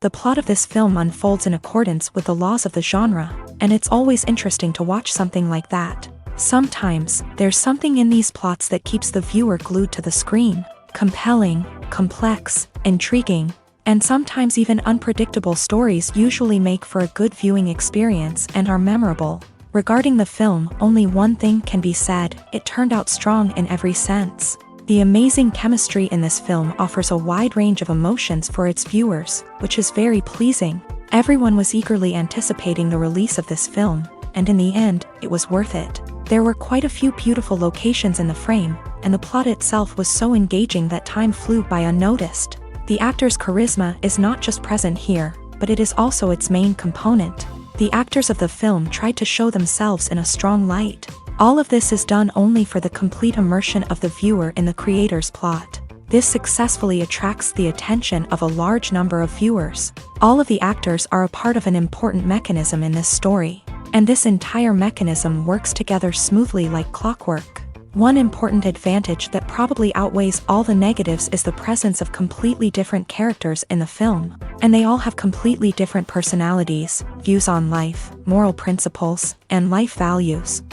The plot of this film unfolds in accordance with the laws of the genre, and it's always interesting to watch something like that. Sometimes, there's something in these plots that keeps the viewer glued to the screen. Compelling, complex, intriguing, and sometimes even unpredictable stories usually make for a good viewing experience and are memorable. Regarding the film, only one thing can be said: it turned out strong in every sense. The amazing chemistry in this film offers a wide range of emotions for its viewers, which is very pleasing. Everyone was eagerly anticipating the release of this film, and in the end, it was worth it. There were quite a few beautiful locations in the frame, and the plot itself was so engaging that time flew by unnoticed. The actor's charisma is not just present here, but it is also its main component. The actors of the film tried to show themselves in a strong light. All of this is done only for the complete immersion of the viewer in the creator's plot. This successfully attracts the attention of a large number of viewers. All of the actors are a part of an important mechanism in this story, and this entire mechanism works together smoothly like clockwork. One important advantage that probably outweighs all the negatives is the presence of completely different characters in the film, and they all have completely different personalities, views on life, moral principles, and life values.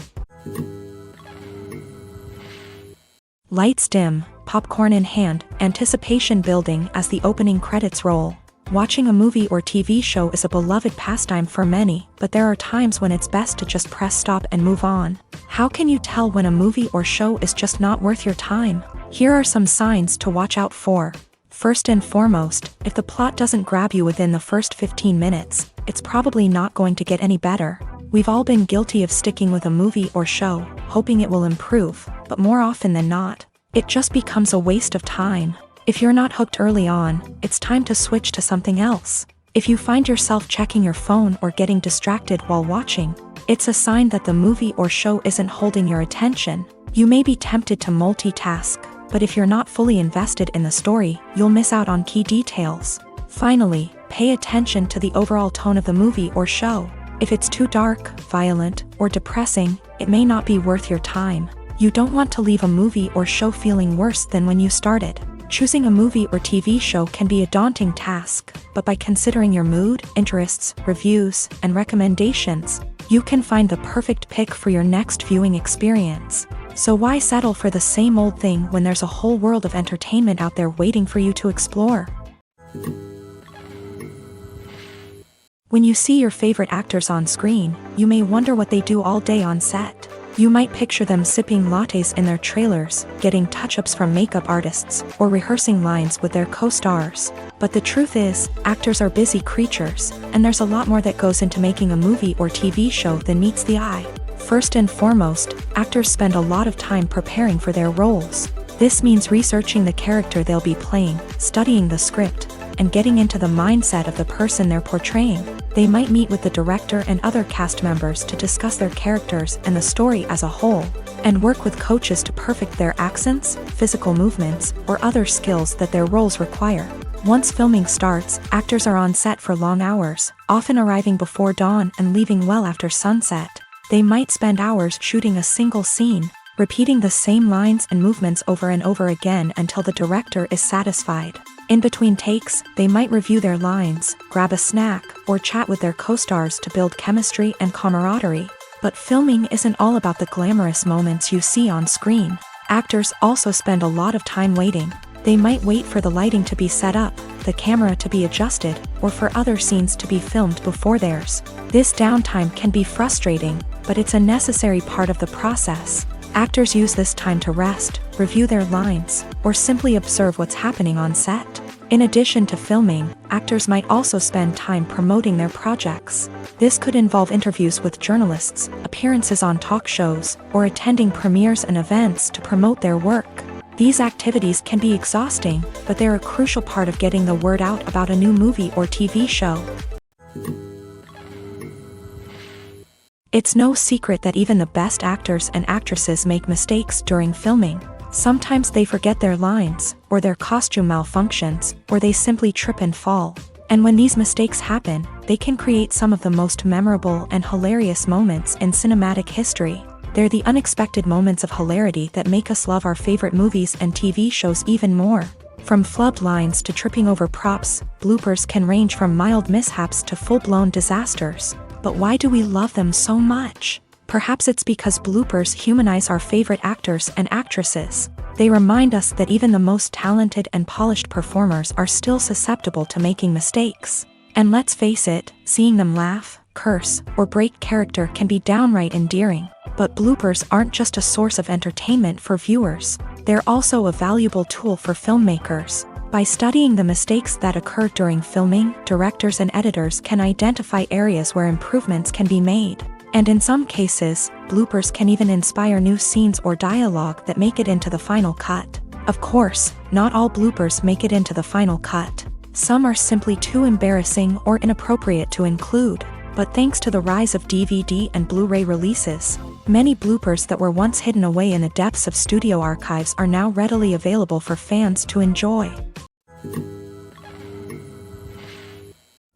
Lights dim, popcorn in hand, anticipation building as the opening credits roll. Watching a movie or TV show is a beloved pastime for many, but there are times when it's best to just press stop and move on. How can you tell when a movie or show is just not worth your time? Here are some signs to watch out for. First and foremost, if the plot doesn't grab you within the first 15 minutes, it's probably not going to get any better. We've all been guilty of sticking with a movie or show, hoping it will improve, but more often than not, it just becomes a waste of time. If you're not hooked early on, it's time to switch to something else. If you find yourself checking your phone or getting distracted while watching, it's a sign that the movie or show isn't holding your attention. You may be tempted to multitask, but if you're not fully invested in the story, you'll miss out on key details. Finally, pay attention to the overall tone of the movie or show. If it's too dark, violent, or depressing, it may not be worth your time. You don't want to leave a movie or show feeling worse than when you started. Choosing a movie or TV show can be a daunting task, but by considering your mood, interests, reviews, and recommendations, you can find the perfect pick for your next viewing experience. So why settle for the same old thing when there's a whole world of entertainment out there waiting for you to explore? When you see your favorite actors on screen, you may wonder what they do all day on set. You might picture them sipping lattes in their trailers, getting touch-ups from makeup artists, or rehearsing lines with their co-stars. But the truth is, actors are busy creatures, and there's a lot more that goes into making a movie or TV show than meets the eye. First and foremost, actors spend a lot of time preparing for their roles. This means researching the character they'll be playing, studying the script, and getting into the mindset of the person they're portraying. They might meet with the director and other cast members to discuss their characters and the story as a whole, and work with coaches to perfect their accents, physical movements, or other skills that their roles require. Once filming starts, actors are on set for long hours, often arriving before dawn and leaving well after sunset. They might spend hours shooting a single scene, repeating the same lines and movements over and over again until the director is satisfied. In between takes, they might review their lines, grab a snack, or chat with their co-stars to build chemistry and camaraderie. But filming isn't all about the glamorous moments you see on screen. Actors also spend a lot of time waiting. They might wait for the lighting to be set up, the camera to be adjusted, or for other scenes to be filmed before theirs. This downtime can be frustrating, but it's a necessary part of the process. Actors use this time to rest, review their lines, or simply observe what's happening on set. In addition to filming, actors might also spend time promoting their projects. This could involve interviews with journalists, appearances on talk shows, or attending premieres and events to promote their work. These activities can be exhausting, but they're a crucial part of getting the word out about a new movie or TV show. It's no secret that even the best actors and actresses make mistakes during filming. Sometimes they forget their lines, or their costume malfunctions, or they simply trip and fall. And when these mistakes happen, they can create some of the most memorable and hilarious moments in cinematic history. They're the unexpected moments of hilarity that make us love our favorite movies and TV shows even more. From flubbed lines to tripping over props, bloopers can range from mild mishaps to full-blown disasters. But why do we love them so much? Perhaps it's because bloopers humanize our favorite actors and actresses. They remind us that even the most talented and polished performers are still susceptible to making mistakes. And let's face it, seeing them laugh, curse, or break character can be downright endearing. But bloopers aren't just a source of entertainment for viewers. They're also a valuable tool for filmmakers. By studying the mistakes that occur during filming, directors and editors can identify areas where improvements can be made. And in some cases, bloopers can even inspire new scenes or dialogue that make it into the final cut. Of course, not all bloopers make it into the final cut. Some are simply too embarrassing or inappropriate to include. But thanks to the rise of DVD and Blu-ray releases, many bloopers that were once hidden away in the depths of studio archives are now readily available for fans to enjoy.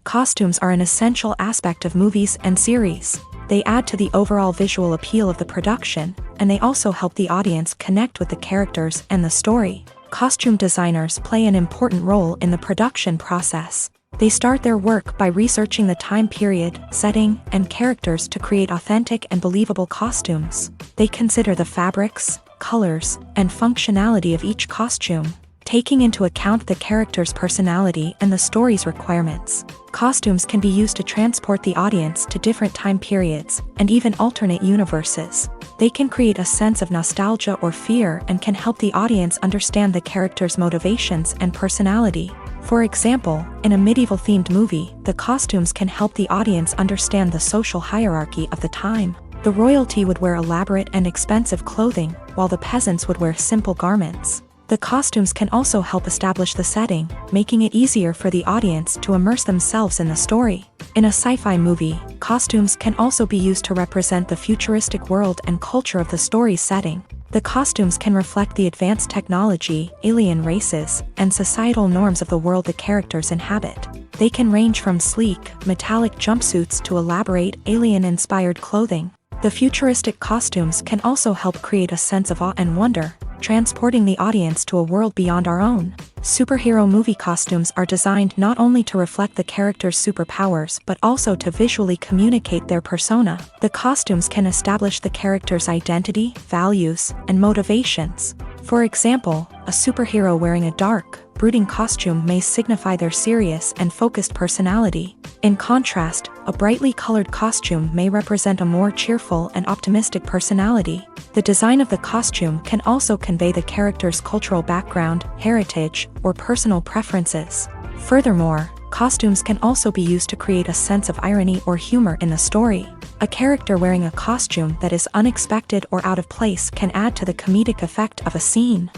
Costumes are an essential aspect of movies and series. They add to the overall visual appeal of the production, and they also help the audience connect with the characters and the story. Costume designers play an important role in the production process. They start their work by researching the time period, setting, and characters to create authentic and believable costumes. They consider the fabrics, colors, and functionality of each costume, taking into account the character's personality and the story's requirements. Costumes can be used to transport the audience to different time periods, and even alternate universes. They can create a sense of nostalgia or fear and can help the audience understand the character's motivations and personality. For example, in a medieval-themed movie, the costumes can help the audience understand the social hierarchy of the time. The royalty would wear elaborate and expensive clothing, while the peasants would wear simple garments. The costumes can also help establish the setting, making it easier for the audience to immerse themselves in the story. In a sci-fi movie, costumes can also be used to represent the futuristic world and culture of the story's setting. The costumes can reflect the advanced technology, alien races, and societal norms of the world the characters inhabit. They can range from sleek, metallic jumpsuits to elaborate, alien-inspired clothing. The futuristic costumes can also help create a sense of awe and wonder, transporting the audience to a world beyond our own. Superhero movie costumes are designed not only to reflect the character's superpowers but also to visually communicate their persona. The costumes can establish the character's identity, values, and motivations. For example, a superhero wearing a dark, brooding costume may signify their serious and focused personality. In contrast, a brightly colored costume may represent a more cheerful and optimistic personality. The design of the costume can also convey the character's cultural background, heritage, or personal preferences. Furthermore, costumes can also be used to create a sense of irony or humor in the story. A character wearing a costume that is unexpected or out of place can add to the comedic effect of a scene.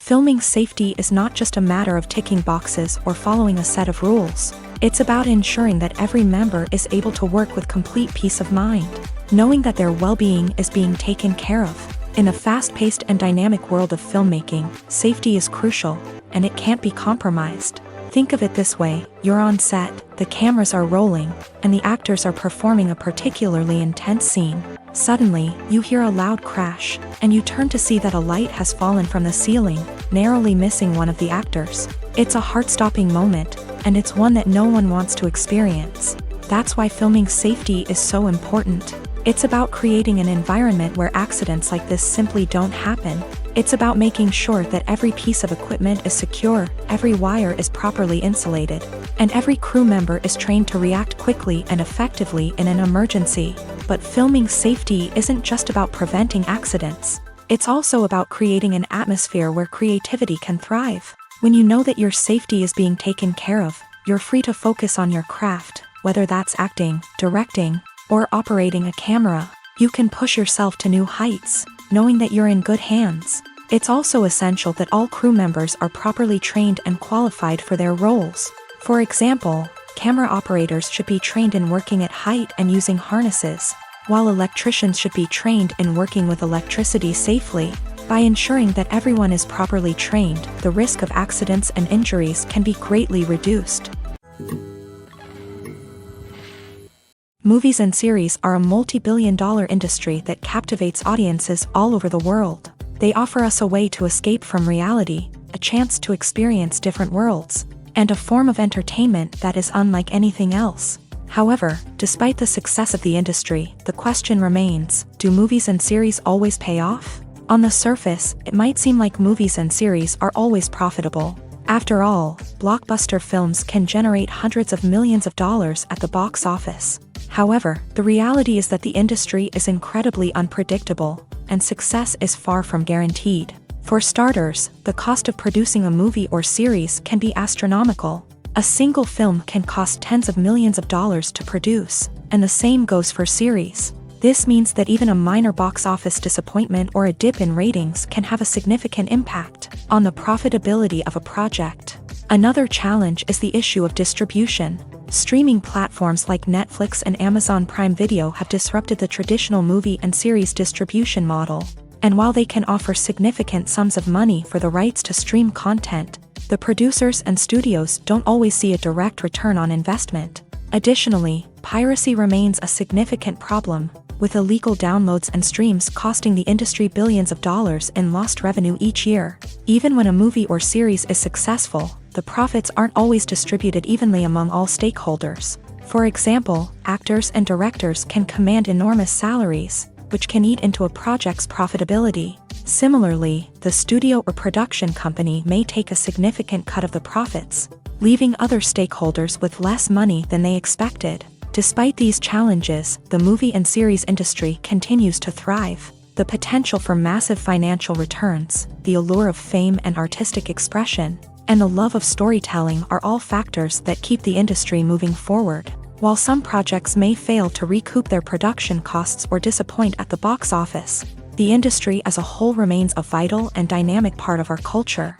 Filming safety is not just a matter of ticking boxes or following a set of rules. It's about ensuring that every member is able to work with complete peace of mind, knowing that their well-being is being taken care of. In a fast-paced and dynamic world of filmmaking, safety is crucial, and it can't be compromised. Think of it this way: you're on set, the cameras are rolling, and the actors are performing a particularly intense scene. Suddenly, you hear a loud crash, and you turn to see that a light has fallen from the ceiling, narrowly missing one of the actors. It's a heart-stopping moment, and it's one that no one wants to experience. That's why filming safety is so important. It's about creating an environment where accidents like this simply don't happen. It's about making sure that every piece of equipment is secure, every wire is properly insulated, and every crew member is trained to react quickly and effectively in an emergency. But filming safety isn't just about preventing accidents. It's also about creating an atmosphere where creativity can thrive. When you know that your safety is being taken care of, you're free to focus on your craft, whether that's acting, directing, or operating a camera. You can push yourself to new heights, knowing that you're in good hands. It's also essential that all crew members are properly trained and qualified for their roles. For example, camera operators should be trained in working at height and using harnesses, while electricians should be trained in working with electricity safely. By ensuring that everyone is properly trained, the risk of accidents and injuries can be greatly reduced. Movies and series are a multi-billion-dollar industry that captivates audiences all over the world. They offer us a way to escape from reality, a chance to experience different worlds, and a form of entertainment that is unlike anything else. However, despite the success of the industry, the question remains, do movies and series always pay off? On the surface, it might seem like movies and series are always profitable. After all, blockbuster films can generate hundreds of millions of dollars at the box office. However, the reality is that the industry is incredibly unpredictable, and success is far from guaranteed. For starters, the cost of producing a movie or series can be astronomical. A single film can cost tens of millions of dollars to produce, and the same goes for series. This means that even a minor box office disappointment or a dip in ratings can have a significant impact on the profitability of a project. Another challenge is the issue of distribution. Streaming platforms like Netflix and Amazon Prime Video have disrupted the traditional movie and series distribution model. And while they can offer significant sums of money for the rights to stream content, the producers and studios don't always see a direct return on investment. Additionally, piracy remains a significant problem, with illegal downloads and streams costing the industry billions of dollars in lost revenue each year. Even when a movie or series is successful, the profits aren't always distributed evenly among all stakeholders. For example, actors and directors can command enormous salaries, which can eat into a project's profitability. Similarly, the studio or production company may take a significant cut of the profits, leaving other stakeholders with less money than they expected. Despite these challenges, the movie and series industry continues to thrive. The potential for massive financial returns, the allure of fame and artistic expression, and the love of storytelling are all factors that keep the industry moving forward. While some projects may fail to recoup their production costs or disappoint at the box office, the industry as a whole remains a vital and dynamic part of our culture.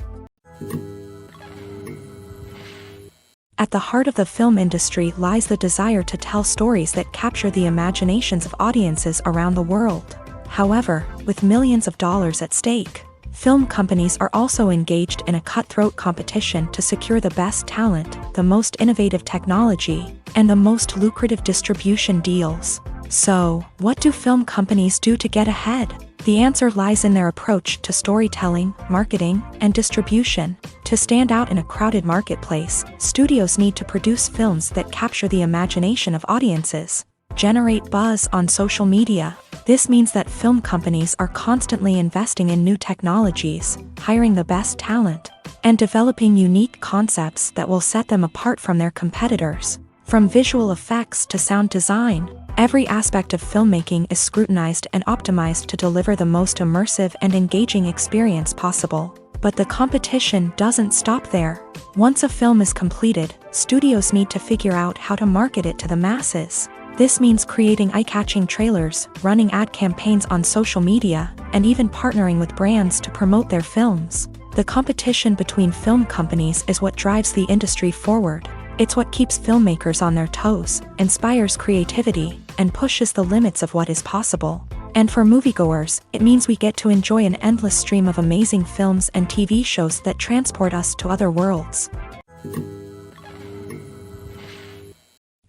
At the heart of the film industry lies the desire to tell stories that capture the imaginations of audiences around the world. However, with millions of dollars at stake, film companies are also engaged in a cutthroat competition to secure the best talent, the most innovative technology, and the most lucrative distribution deals. So, what do film companies do to get ahead? The answer lies in their approach to storytelling, marketing, and distribution. To stand out in a crowded marketplace, studios need to produce films that capture the imagination of audiences, generate buzz on social media. This means that film companies are constantly investing in new technologies, hiring the best talent, and developing unique concepts that will set them apart from their competitors. From visual effects to sound design, every aspect of filmmaking is scrutinized and optimized to deliver the most immersive and engaging experience possible. But the competition doesn't stop there. Once a film is completed, studios need to figure out how to market it to the masses. This means creating eye-catching trailers, running ad campaigns on social media, and even partnering with brands to promote their films. The competition between film companies is what drives the industry forward. It's what keeps filmmakers on their toes, inspires creativity, and pushes the limits of what is possible. And for moviegoers, it means we get to enjoy an endless stream of amazing films and TV shows that transport us to other worlds.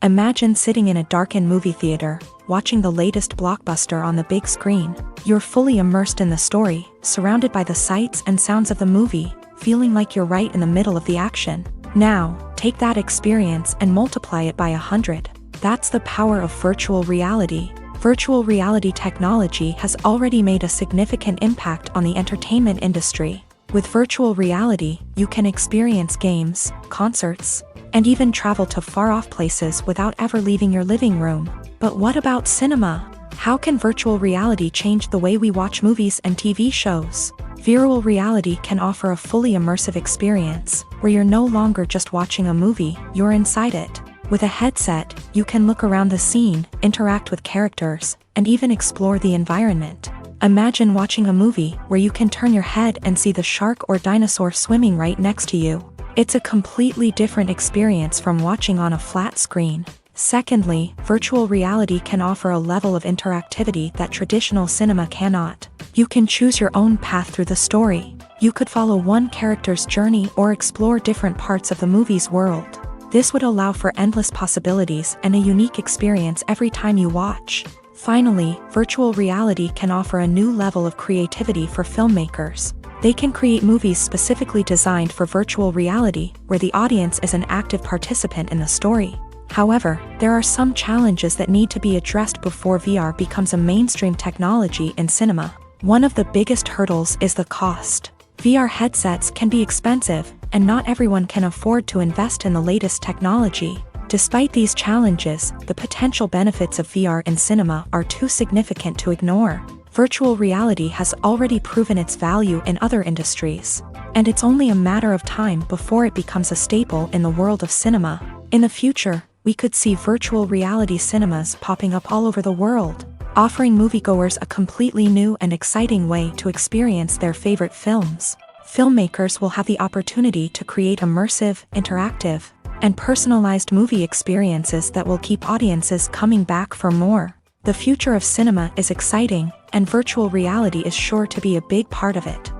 Imagine sitting in a darkened movie theater, watching the latest blockbuster on the big screen. You're fully immersed in the story, surrounded by the sights and sounds of the movie, feeling like you're right in the middle of the action. Now, take that experience and multiply it by 100. That's the power of virtual reality. Virtual reality technology has already made a significant impact on the entertainment industry. With virtual reality, you can experience games, concerts, and even travel to far-off places without ever leaving your living room. But what about cinema? How can virtual reality change the way we watch movies and TV shows? Virtual reality can offer a fully immersive experience, where you're no longer just watching a movie, you're inside it. With a headset, you can look around the scene, interact with characters, and even explore the environment. Imagine watching a movie where you can turn your head and see the shark or dinosaur swimming right next to you. It's a completely different experience from watching on a flat screen. Secondly, virtual reality can offer a level of interactivity that traditional cinema cannot. You can choose your own path through the story. You could follow one character's journey or explore different parts of the movie's world. This would allow for endless possibilities and a unique experience every time you watch. Finally, virtual reality can offer a new level of creativity for filmmakers. They can create movies specifically designed for virtual reality, where the audience is an active participant in the story. However, there are some challenges that need to be addressed before VR becomes a mainstream technology in cinema. One of the biggest hurdles is the cost. VR headsets can be expensive, and not everyone can afford to invest in the latest technology. Despite these challenges, the potential benefits of VR in cinema are too significant to ignore. Virtual reality has already proven its value in other industries, and it's only a matter of time before it becomes a staple in the world of cinema. In the future, we could see virtual reality cinemas popping up all over the world, offering moviegoers a completely new and exciting way to experience their favorite films. Filmmakers will have the opportunity to create immersive, interactive, and personalized movie experiences that will keep audiences coming back for more. The future of cinema is exciting, and virtual reality is sure to be a big part of it.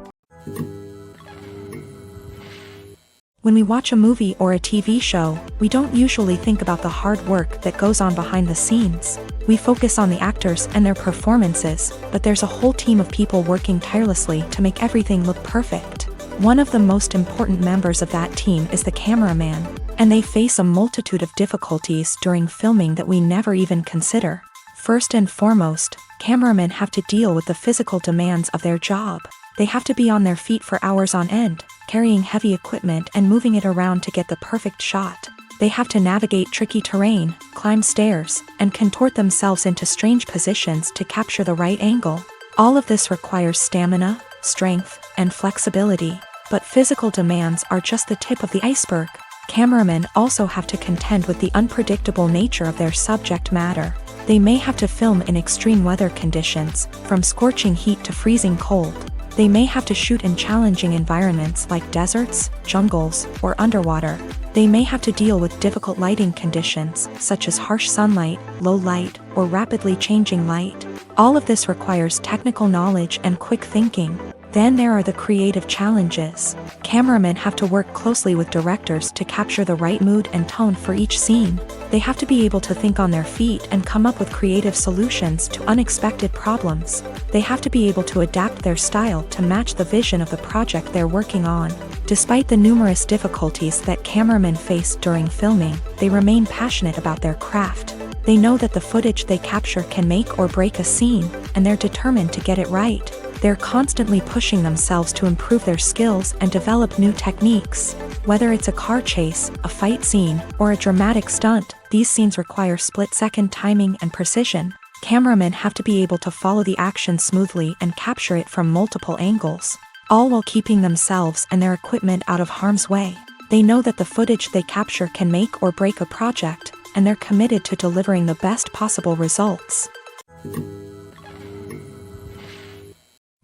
When we watch a movie or a TV show, we don't usually think about the hard work that goes on behind the scenes. We focus on the actors and their performances, but there's a whole team of people working tirelessly to make everything look perfect. One of the most important members of that team is the cameraman, and they face a multitude of difficulties during filming that we never even consider. First and foremost, cameramen have to deal with the physical demands of their job. They have to be on their feet for hours on end, carrying heavy equipment and moving it around to get the perfect shot. They have to navigate tricky terrain, climb stairs, and contort themselves into strange positions to capture the right angle. All of this requires stamina, strength, and flexibility. But physical demands are just the tip of the iceberg. Cameramen also have to contend with the unpredictable nature of their subject matter. They may have to film in extreme weather conditions, from scorching heat to freezing cold. They may have to shoot in challenging environments like deserts, jungles, or underwater. They may have to deal with difficult lighting conditions, such as harsh sunlight, low light, or rapidly changing light. All of this requires technical knowledge and quick thinking. Then there are the creative challenges. Cameramen have to work closely with directors to capture the right mood and tone for each scene. They have to be able to think on their feet and come up with creative solutions to unexpected problems. They have to be able to adapt their style to match the vision of the project they're working on. Despite the numerous difficulties that cameramen face during filming, they remain passionate about their craft. They know that the footage they capture can make or break a scene, and they're determined to get it right. They're constantly pushing themselves to improve their skills and develop new techniques. Whether it's a car chase, a fight scene, or a dramatic stunt, these scenes require split-second timing and precision. Cameramen have to be able to follow the action smoothly and capture it from multiple angles, all while keeping themselves and their equipment out of harm's way. They know that the footage they capture can make or break a project, and they're committed to delivering the best possible results.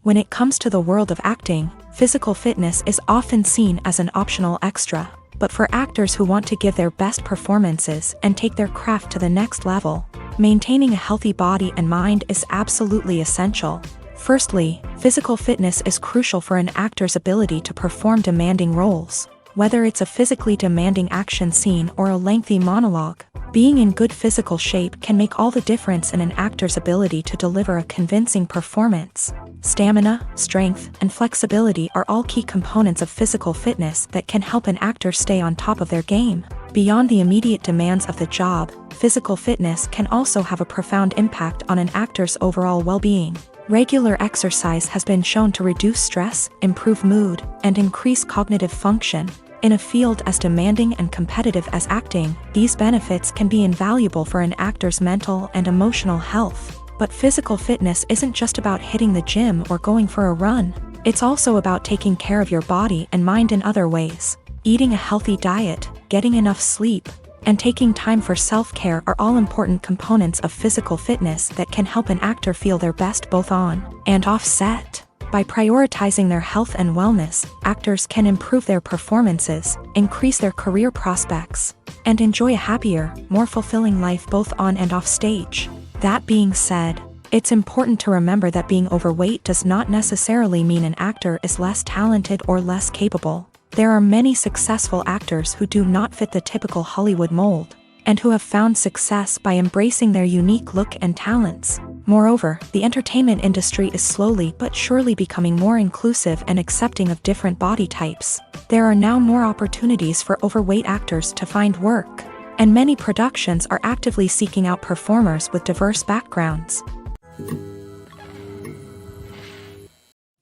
When it comes to the world of acting, physical fitness is often seen as an optional extra. But for actors who want to give their best performances and take their craft to the next level, maintaining a healthy body and mind is absolutely essential. Firstly, physical fitness is crucial for an actor's ability to perform demanding roles. Whether it's a physically demanding action scene or a lengthy monologue, being in good physical shape can make all the difference in an actor's ability to deliver a convincing performance. Stamina, strength, and flexibility are all key components of physical fitness that can help an actor stay on top of their game. Beyond the immediate demands of the job, physical fitness can also have a profound impact on an actor's overall well-being. Regular exercise has been shown to reduce stress, improve mood, and increase cognitive function. In a field as demanding and competitive as acting, these benefits can be invaluable for an actor's mental and emotional health. But physical fitness isn't just about hitting the gym or going for a run. It's also about taking care of your body and mind in other ways. Eating a healthy diet, getting enough sleep, and taking time for self-care are all important components of physical fitness that can help an actor feel their best both on and off set. By prioritizing their health and wellness, actors can improve their performances, increase their career prospects, and enjoy a happier, more fulfilling life both on and off stage. That being said, it's important to remember that being overweight does not necessarily mean an actor is less talented or less capable. There are many successful actors who do not fit the typical Hollywood mold, and who have found success by embracing their unique look and talents. Moreover, the entertainment industry is slowly but surely becoming more inclusive and accepting of different body types. There are now more opportunities for overweight actors to find work, and many productions are actively seeking out performers with diverse backgrounds.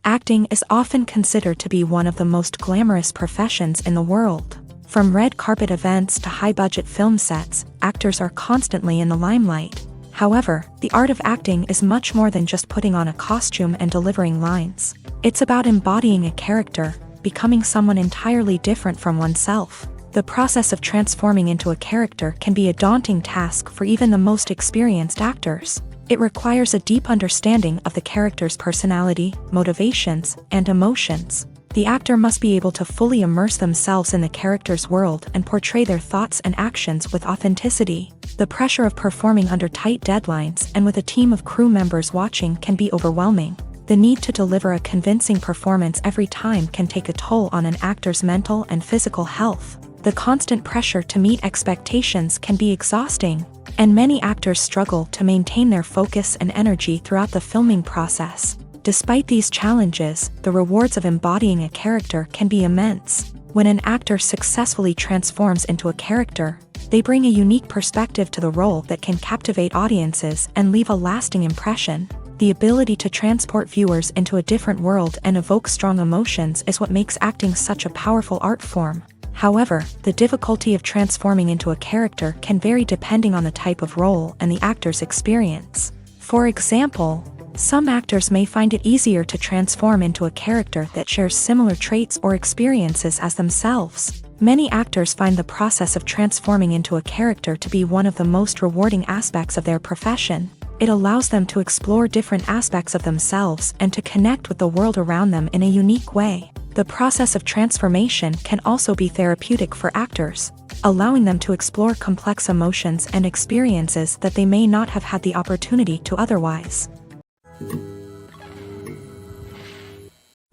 Acting is often considered to be one of the most glamorous professions in the world. From red carpet events to high-budget film sets, actors are constantly in the limelight. However, the art of acting is much more than just putting on a costume and delivering lines. It's about embodying a character, becoming someone entirely different from oneself. The process of transforming into a character can be a daunting task for even the most experienced actors. It requires a deep understanding of the character's personality, motivations, and emotions. The actor must be able to fully immerse themselves in the character's world and portray their thoughts and actions with authenticity. The pressure of performing under tight deadlines and with a team of crew members watching can be overwhelming. The need to deliver a convincing performance every time can take a toll on an actor's mental and physical health. The constant pressure to meet expectations can be exhausting, and many actors struggle to maintain their focus and energy throughout the filming process. Despite these challenges, the rewards of embodying a character can be immense. When an actor successfully transforms into a character, they bring a unique perspective to the role that can captivate audiences and leave a lasting impression. The ability to transport viewers into a different world and evoke strong emotions is what makes acting such a powerful art form. However, the difficulty of transforming into a character can vary depending on the type of role and the actor's experience. For example, some actors may find it easier to transform into a character that shares similar traits or experiences as themselves. Many actors find the process of transforming into a character to be one of the most rewarding aspects of their profession. It allows them to explore different aspects of themselves and to connect with the world around them in a unique way. The process of transformation can also be therapeutic for actors, allowing them to explore complex emotions and experiences that they may not have had the opportunity to otherwise.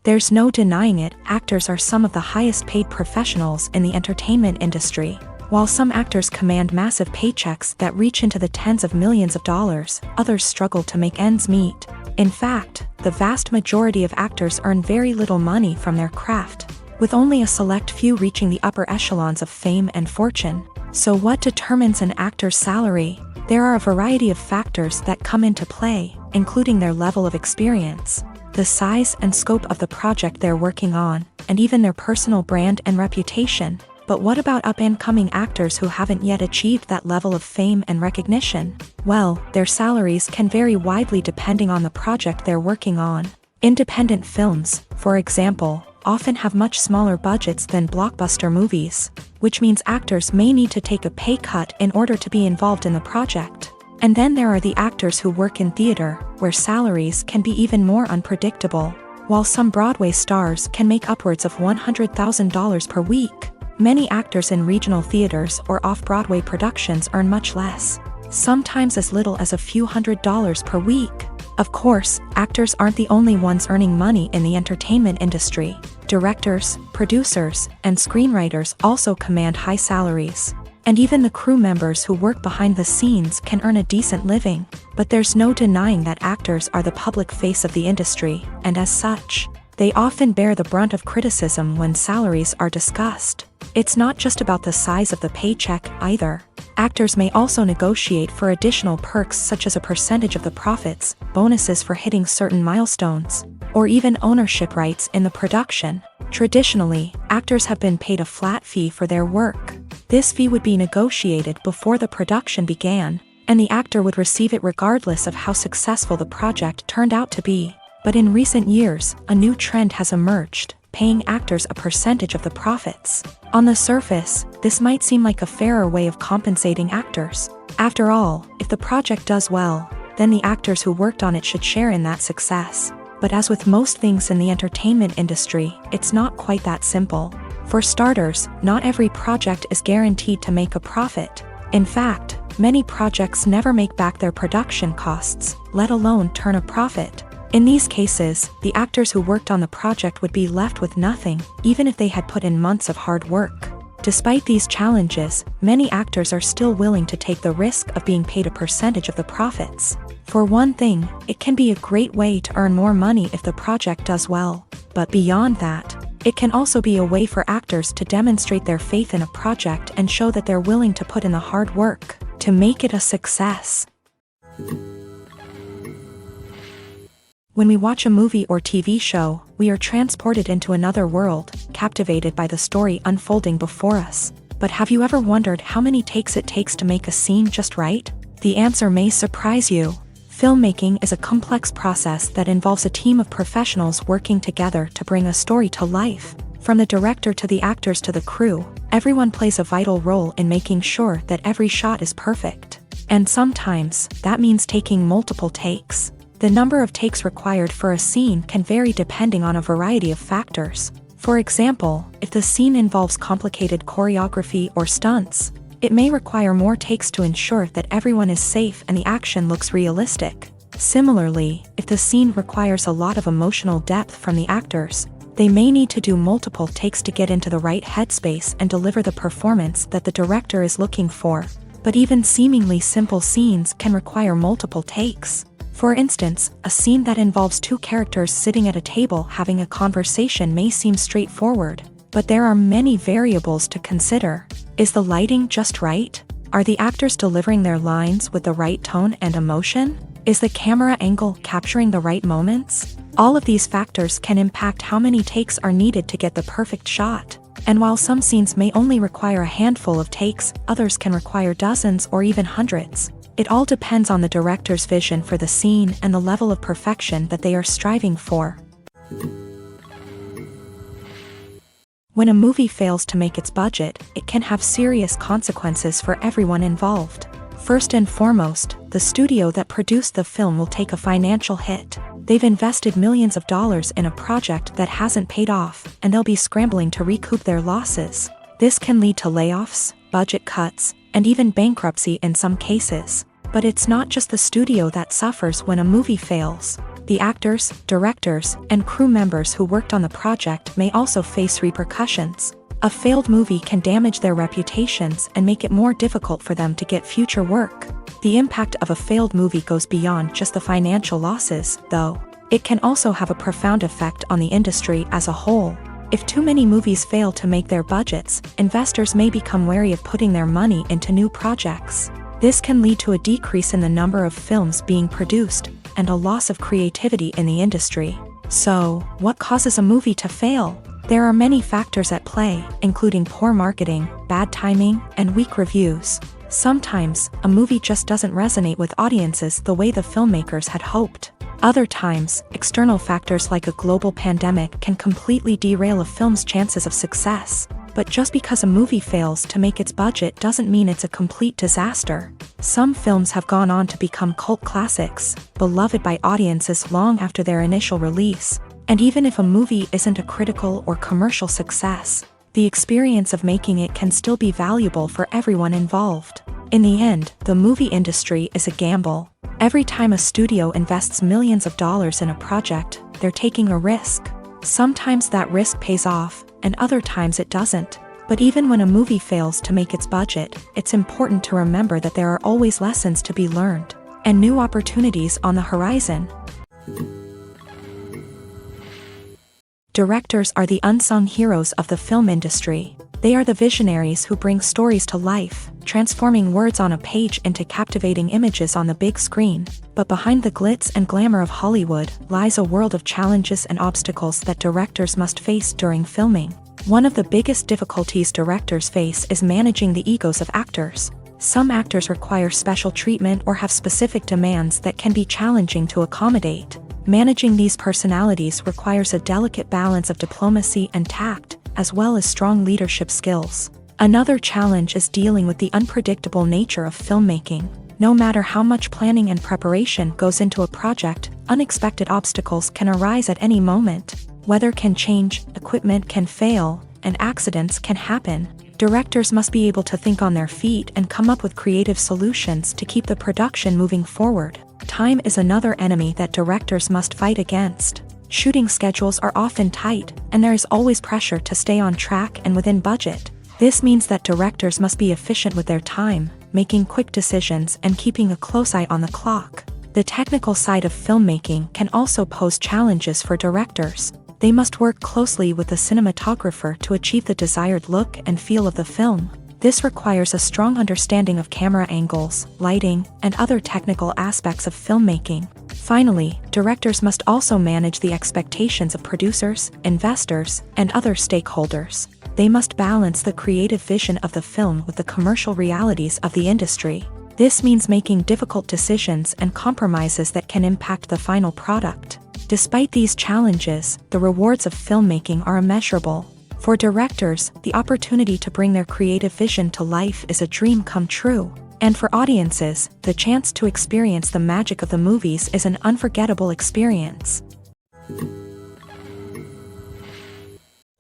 There's no denying it, actors are some of the highest paid professionals in the entertainment industry. While some actors command massive paychecks that reach into the tens of millions of dollars, others struggle to make ends meet. In fact, the vast majority of actors earn very little money from their craft, with only a select few reaching the upper echelons of fame and fortune. So what determines an actor's salary? There are a variety of factors that come into play, including their level of experience, the size and scope of the project they're working on, and even their personal brand and reputation. But what about up-and-coming actors who haven't yet achieved that level of fame and recognition? Well, their salaries can vary widely depending on the project they're working on. Independent films, for example, often have much smaller budgets than blockbuster movies, which means actors may need to take a pay cut in order to be involved in the project. And then there are the actors who work in theater, where salaries can be even more unpredictable. While some Broadway stars can make upwards of $100,000 per week, many actors in regional theaters or off-Broadway productions earn much less, sometimes as little as a few $100s per week. Of course, actors aren't the only ones earning money in the entertainment industry. Directors, producers, and screenwriters also command high salaries. And even the crew members who work behind the scenes can earn a decent living. But there's no denying that actors are the public face of the industry, and as such, They often bear the brunt of criticism when salaries are discussed. It's not just about the size of the paycheck, either. Actors may also negotiate for additional perks such as a percentage of the profits, bonuses for hitting certain milestones, or even ownership rights in the production. Traditionally, actors have been paid a flat fee for their work. This fee would be negotiated before the production began, and the actor would receive it regardless of how successful the project turned out to be. But in recent years, a new trend has emerged, paying actors a percentage of the profits. On the surface, this might seem like a fairer way of compensating actors. After all, if the project does well, then the actors who worked on it should share in that success. But as with most things in the entertainment industry, it's not quite that simple. For starters, not every project is guaranteed to make a profit. In fact, many projects never make back their production costs, let alone turn a profit. In these cases, the actors who worked on the project would be left with nothing, even if they had put in months of hard work. Despite these challenges, many actors are still willing to take the risk of being paid a percentage of the profits. For one thing, it can be a great way to earn more money if the project does well. But beyond that, it can also be a way for actors to demonstrate their faith in a project and show that they're willing to put in the hard work to make it a success. When we watch a movie or TV show, we are transported into another world, captivated by the story unfolding before us. But have you ever wondered how many takes it takes to make a scene just right? The answer may surprise you. Filmmaking is a complex process that involves a team of professionals working together to bring a story to life. From the director to the actors to the crew, everyone plays a vital role in making sure that every shot is perfect. And sometimes, that means taking multiple takes. The number of takes required for a scene can vary depending on a variety of factors. For example, if the scene involves complicated choreography or stunts, it may require more takes to ensure that everyone is safe and the action looks realistic. Similarly, if the scene requires a lot of emotional depth from the actors, they may need to do multiple takes to get into the right headspace and deliver the performance that the director is looking for. But even seemingly simple scenes can require multiple takes. For instance, a scene that involves two characters sitting at a table having a conversation may seem straightforward, but there are many variables to consider. Is the lighting just right? Are the actors delivering their lines with the right tone and emotion? Is the camera angle capturing the right moments? All of these factors can impact how many takes are needed to get the perfect shot. And while some scenes may only require a handful of takes, others can require dozens or even hundreds. It all depends on the director's vision for the scene and the level of perfection that they are striving for. When a movie fails to make its budget, it can have serious consequences for everyone involved. First and foremost, the studio that produced the film will take a financial hit. They've invested millions of dollars in a project that hasn't paid off, and they'll be scrambling to recoup their losses. This can lead to layoffs, budget cuts, and even bankruptcy in some cases. But it's not just the studio that suffers when a movie fails. The actors, directors, and crew members who worked on the project may also face repercussions. A failed movie can damage their reputations and make it more difficult for them to get future work. The impact of a failed movie goes beyond just the financial losses, though. It can also have a profound effect on the industry as a whole. If too many movies fail to make their budgets, investors may become wary of putting their money into new projects. This can lead to a decrease in the number of films being produced, and a loss of creativity in the industry. So, what causes a movie to fail? There are many factors at play, including poor marketing, bad timing, and weak reviews. Sometimes, a movie just doesn't resonate with audiences the way the filmmakers had hoped. Other times, external factors like a global pandemic can completely derail a film's chances of success. But just because a movie fails to make its budget doesn't mean it's a complete disaster. Some films have gone on to become cult classics, beloved by audiences long after their initial release. And even if a movie isn't a critical or commercial success, the experience of making it can still be valuable for everyone involved. In the end, the movie industry is a gamble. Every time a studio invests millions of dollars in a project, they're taking a risk. Sometimes that risk pays off, and other times it doesn't. But even when a movie fails to make its budget, it's important to remember that there are always lessons to be learned, and new opportunities on the horizon. Directors are the unsung heroes of the film industry. They are the visionaries who bring stories to life, transforming words on a page into captivating images on the big screen. But behind the glitz and glamour of Hollywood lies a world of challenges and obstacles that directors must face during filming. One of the biggest difficulties directors face is managing the egos of actors. Some actors require special treatment or have specific demands that can be challenging to accommodate. Managing these personalities requires a delicate balance of diplomacy and tact, as well as strong leadership skills. Another challenge is dealing with the unpredictable nature of filmmaking. No matter how much planning and preparation goes into a project, unexpected obstacles can arise at any moment. Weather can change, equipment can fail, and accidents can happen. Directors must be able to think on their feet and come up with creative solutions to keep the production moving forward. Time is another enemy that directors must fight against. Shooting schedules are often tight, and there is always pressure to stay on track and within budget. This means that directors must be efficient with their time, making quick decisions and keeping a close eye on the clock. The technical side of filmmaking can also pose challenges for directors. They must work closely with the cinematographer to achieve the desired look and feel of the film. This requires a strong understanding of camera angles, lighting, and other technical aspects of filmmaking. Finally, directors must also manage the expectations of producers, investors, and other stakeholders. They must balance the creative vision of the film with the commercial realities of the industry. This means making difficult decisions and compromises that can impact the final product. Despite these challenges, the rewards of filmmaking are immeasurable. For directors, the opportunity to bring their creative vision to life is a dream come true. And for audiences, the chance to experience the magic of the movies is an unforgettable experience.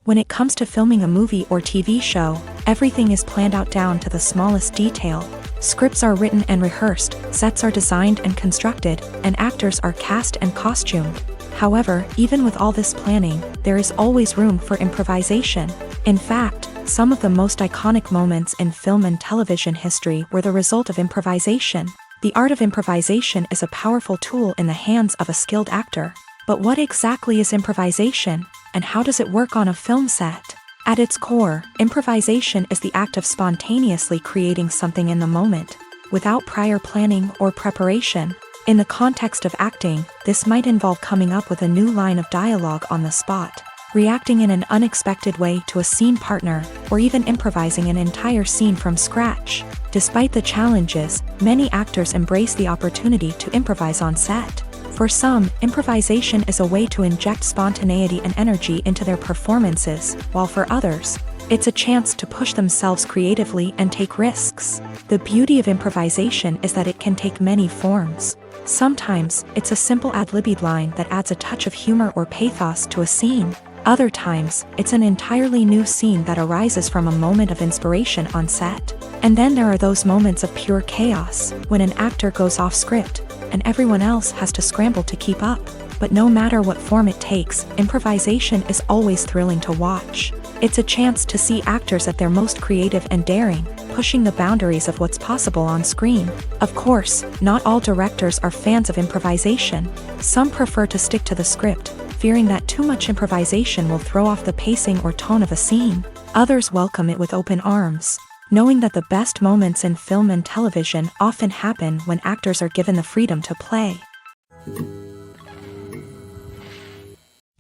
When it comes to filming a movie or TV show, everything is planned out down to the smallest detail. Scripts are written and rehearsed, sets are designed and constructed, and actors are cast and costumed. However, even with all this planning, there is always room for improvisation. In fact, some of the most iconic moments in film and television history were the result of improvisation. The art of improvisation is a powerful tool in the hands of a skilled actor. But what exactly is improvisation, and how does it work on a film set? At its core, improvisation is the act of spontaneously creating something in the moment, without prior planning or preparation. In the context of acting, this might involve coming up with a new line of dialogue on the spot, reacting in an unexpected way to a scene partner, or even improvising an entire scene from scratch. Despite the challenges, many actors embrace the opportunity to improvise on set. For some, improvisation is a way to inject spontaneity and energy into their performances, while for others, it's a chance to push themselves creatively and take risks. The beauty of improvisation is that it can take many forms. Sometimes, it's a simple ad-libbed line that adds a touch of humor or pathos to a scene. Other times, it's an entirely new scene that arises from a moment of inspiration on set. And then there are those moments of pure chaos, when an actor goes off script, and everyone else has to scramble to keep up. But no matter what form it takes, improvisation is always thrilling to watch. It's a chance to see actors at their most creative and daring, pushing the boundaries of what's possible on screen. Of course, not all directors are fans of improvisation. Some prefer to stick to the script, fearing that too much improvisation will throw off the pacing or tone of a scene. Others welcome it with open arms, knowing that the best moments in film and television often happen when actors are given the freedom to play.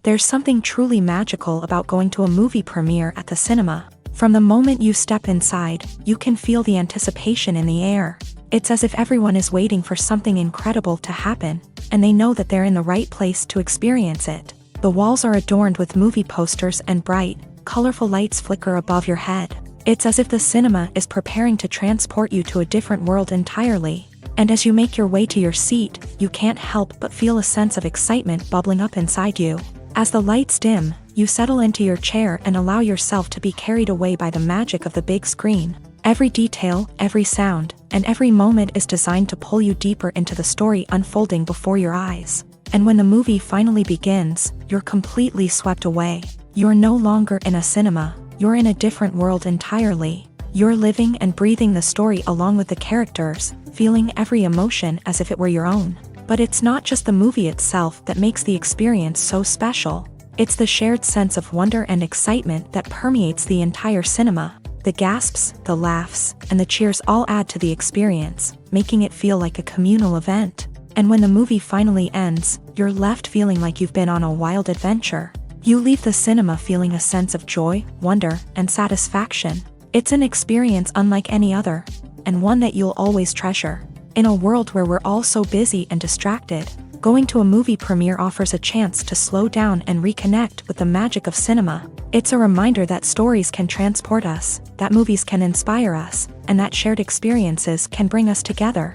There's something truly magical about going to a movie premiere at the cinema. From the moment you step inside, you can feel the anticipation in the air. It's as if everyone is waiting for something incredible to happen, and they know that they're in the right place to experience it. The walls are adorned with movie posters and bright, colorful lights flicker above your head. It's as if the cinema is preparing to transport you to a different world entirely. And as you make your way to your seat, you can't help but feel a sense of excitement bubbling up inside you. As the lights dim, you settle into your chair and allow yourself to be carried away by the magic of the big screen. Every detail, every sound, and every moment is designed to pull you deeper into the story unfolding before your eyes. And when the movie finally begins, you're completely swept away. You're no longer in a cinema, you're in a different world entirely. You're living and breathing the story along with the characters, feeling every emotion as if it were your own. But it's not just the movie itself that makes the experience so special. It's the shared sense of wonder and excitement that permeates the entire cinema. The gasps, the laughs, and the cheers all add to the experience, making it feel like a communal event. And when the movie finally ends, you're left feeling like you've been on a wild adventure. You leave the cinema feeling a sense of joy, wonder, and satisfaction. It's an experience unlike any other, and one that you'll always treasure. In a world where we're all so busy and distracted, going to a movie premiere offers a chance to slow down and reconnect with the magic of cinema. It's a reminder that stories can transport us, that movies can inspire us, and that shared experiences can bring us together.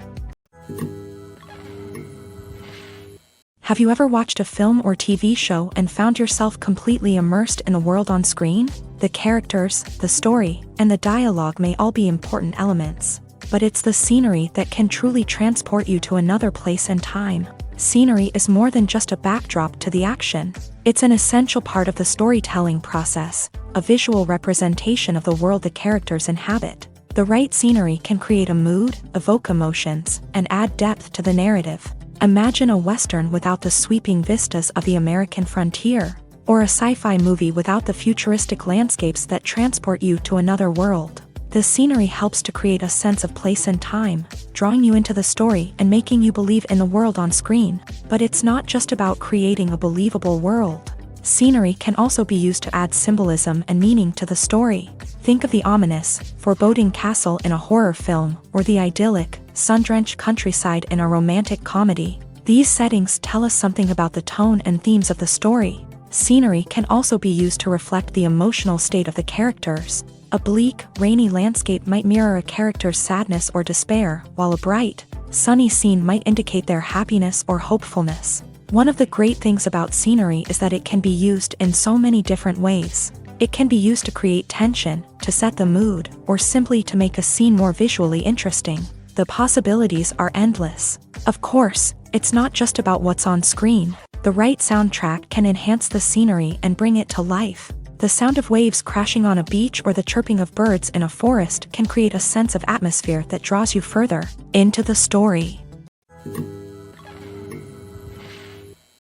Have you ever watched a film or TV show and found yourself completely immersed in the world on screen? The characters, the story, and the dialogue may all be important elements, but it's the scenery that can truly transport you to another place and time. Scenery is more than just a backdrop to the action. It's an essential part of the storytelling process, a visual representation of the world the characters inhabit. The right scenery can create a mood, evoke emotions, and add depth to the narrative. Imagine a Western without the sweeping vistas of the American frontier, or a sci-fi movie without the futuristic landscapes that transport you to another world. The scenery helps to create a sense of place and time, drawing you into the story and making you believe in the world on screen. But it's not just about creating a believable world. Scenery can also be used to add symbolism and meaning to the story. Think of the ominous, foreboding castle in a horror film, or the idyllic, sun-drenched countryside in a romantic comedy. These settings tell us something about the tone and themes of the story. Scenery can also be used to reflect the emotional state of the characters. A bleak, rainy landscape might mirror a character's sadness or despair, while a bright, sunny scene might indicate their happiness or hopefulness. One of the great things about scenery is that it can be used in so many different ways. It can be used to create tension, to set the mood, or simply to make a scene more visually interesting. The possibilities are endless. Of course, it's not just about what's on screen. The right soundtrack can enhance the scenery and bring it to life. The sound of waves crashing on a beach or the chirping of birds in a forest can create a sense of atmosphere that draws you further into the story.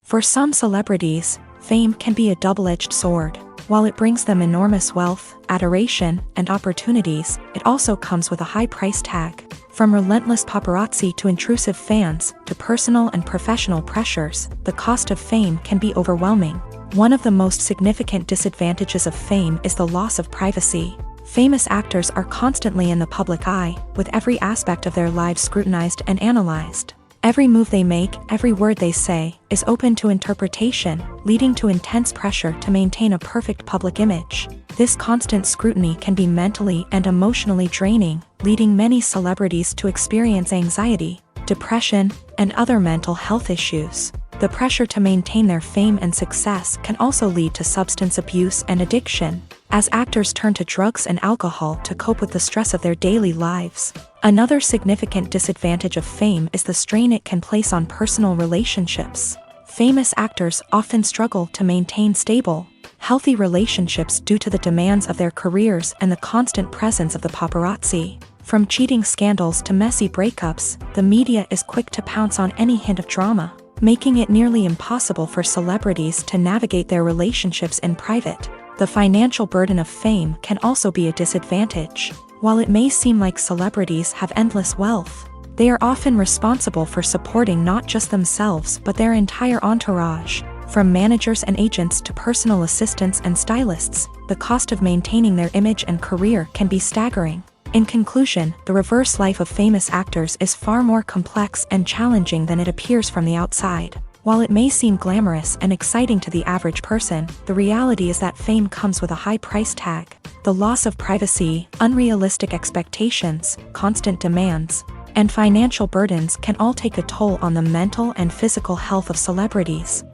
For some celebrities, fame can be a double-edged sword. While it brings them enormous wealth, adoration, and opportunities, it also comes with a high price tag. From relentless paparazzi to intrusive fans, to personal and professional pressures, the cost of fame can be overwhelming. One of the most significant disadvantages of fame is the loss of privacy. Famous actors are constantly in the public eye, with every aspect of their lives scrutinized and analyzed. Every move they make, every word they say, is open to interpretation, leading to intense pressure to maintain a perfect public image. This constant scrutiny can be mentally and emotionally draining, leading many celebrities to experience anxiety, depression, and other mental health issues. The pressure to maintain their fame and success can also lead to substance abuse and addiction, as actors turn to drugs and alcohol to cope with the stress of their daily lives. Another significant disadvantage of fame is the strain it can place on personal relationships. Famous actors often struggle to maintain stable, healthy relationships due to the demands of their careers and the constant presence of the paparazzi. From cheating scandals to messy breakups, the media is quick to pounce on any hint of drama, making it nearly impossible for celebrities to navigate their relationships in private. The financial burden of fame can also be a disadvantage. While it may seem like celebrities have endless wealth, they are often responsible for supporting not just themselves but their entire entourage. From managers and agents to personal assistants and stylists, the cost of maintaining their image and career can be staggering. In conclusion, the reverse life of famous actors is far more complex and challenging than it appears from the outside. While it may seem glamorous and exciting to the average person, the reality is that fame comes with a high price tag. The loss of privacy, unrealistic expectations, constant demands, and financial burdens can all take a toll on the mental and physical health of celebrities.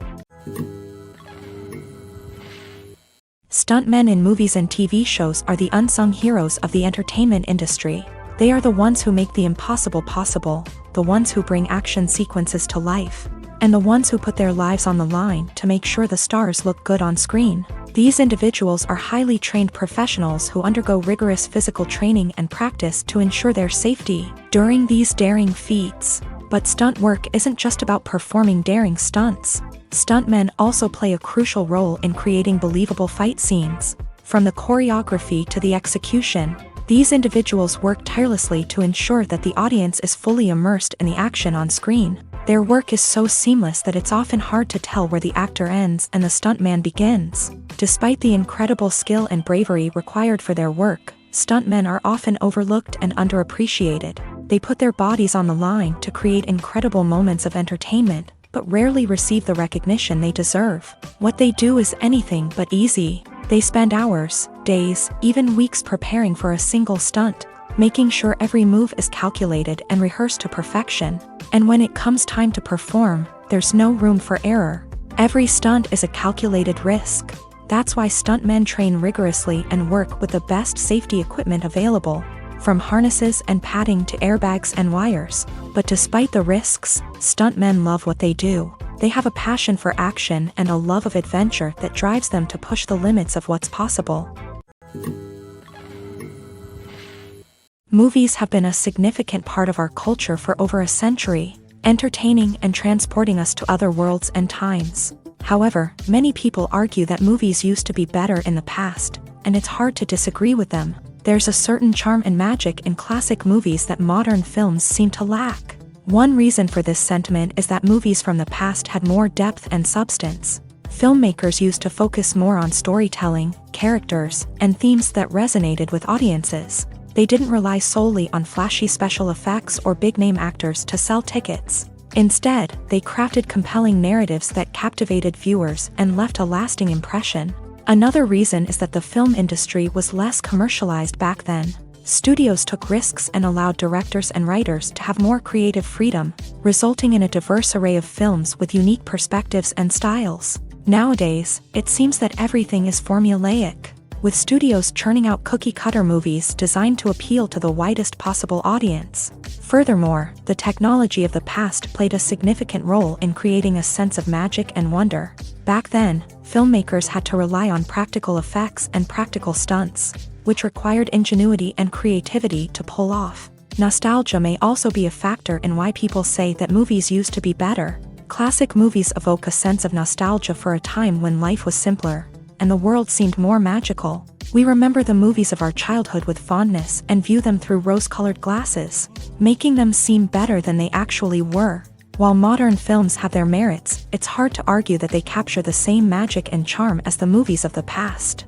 Stuntmen in movies and TV shows are the unsung heroes of the entertainment industry. They are the ones who make the impossible possible, the ones who bring action sequences to life, and the ones who put their lives on the line to make sure the stars look good on screen. These individuals are highly trained professionals who undergo rigorous physical training and practice to ensure their safety. During these daring feats, But stunt work isn't just about performing daring stunts. Stuntmen also play a crucial role in creating believable fight scenes. From the choreography to the execution, these individuals work tirelessly to ensure that the audience is fully immersed in the action on screen. Their work is so seamless that it's often hard to tell where the actor ends and the stuntman begins. Despite the incredible skill and bravery required for their work, stuntmen are often overlooked and underappreciated. They put their bodies on the line to create incredible moments of entertainment, but rarely receive the recognition they deserve. What they do is anything but easy. They spend hours, days, even weeks preparing for a single stunt, making sure every move is calculated and rehearsed to perfection. And when it comes time to perform, there's no room for error. Every stunt is a calculated risk. That's why stuntmen train rigorously and work with the best safety equipment available, from harnesses and padding to airbags and wires. But despite the risks, stuntmen love what they do. They have a passion for action and a love of adventure that drives them to push the limits of what's possible. Movies have been a significant part of our culture for over a century, entertaining and transporting us to other worlds and times. However, many people argue that movies used to be better in the past, and it's hard to disagree with them. There's a certain charm and magic in classic movies that modern films seem to lack. One reason for this sentiment is that movies from the past had more depth and substance. Filmmakers used to focus more on storytelling, characters, and themes that resonated with audiences. They didn't rely solely on flashy special effects or big-name actors to sell tickets. Instead, they crafted compelling narratives that captivated viewers and left a lasting impression. Another reason is that the film industry was less commercialized back then. Studios took risks and allowed directors and writers to have more creative freedom, resulting in a diverse array of films with unique perspectives and styles. Nowadays, it seems that everything is formulaic, with studios churning out cookie-cutter movies designed to appeal to the widest possible audience. Furthermore, the technology of the past played a significant role in creating a sense of magic and wonder. Back then, filmmakers had to rely on practical effects and practical stunts, which required ingenuity and creativity to pull off. Nostalgia may also be a factor in why people say that movies used to be better. Classic movies evoke a sense of nostalgia for a time when life was simpler, and the world seemed more magical. We remember the movies of our childhood with fondness and view them through rose-colored glasses, making them seem better than they actually were. While modern films have their merits, it's hard to argue that they capture the same magic and charm as the movies of the past.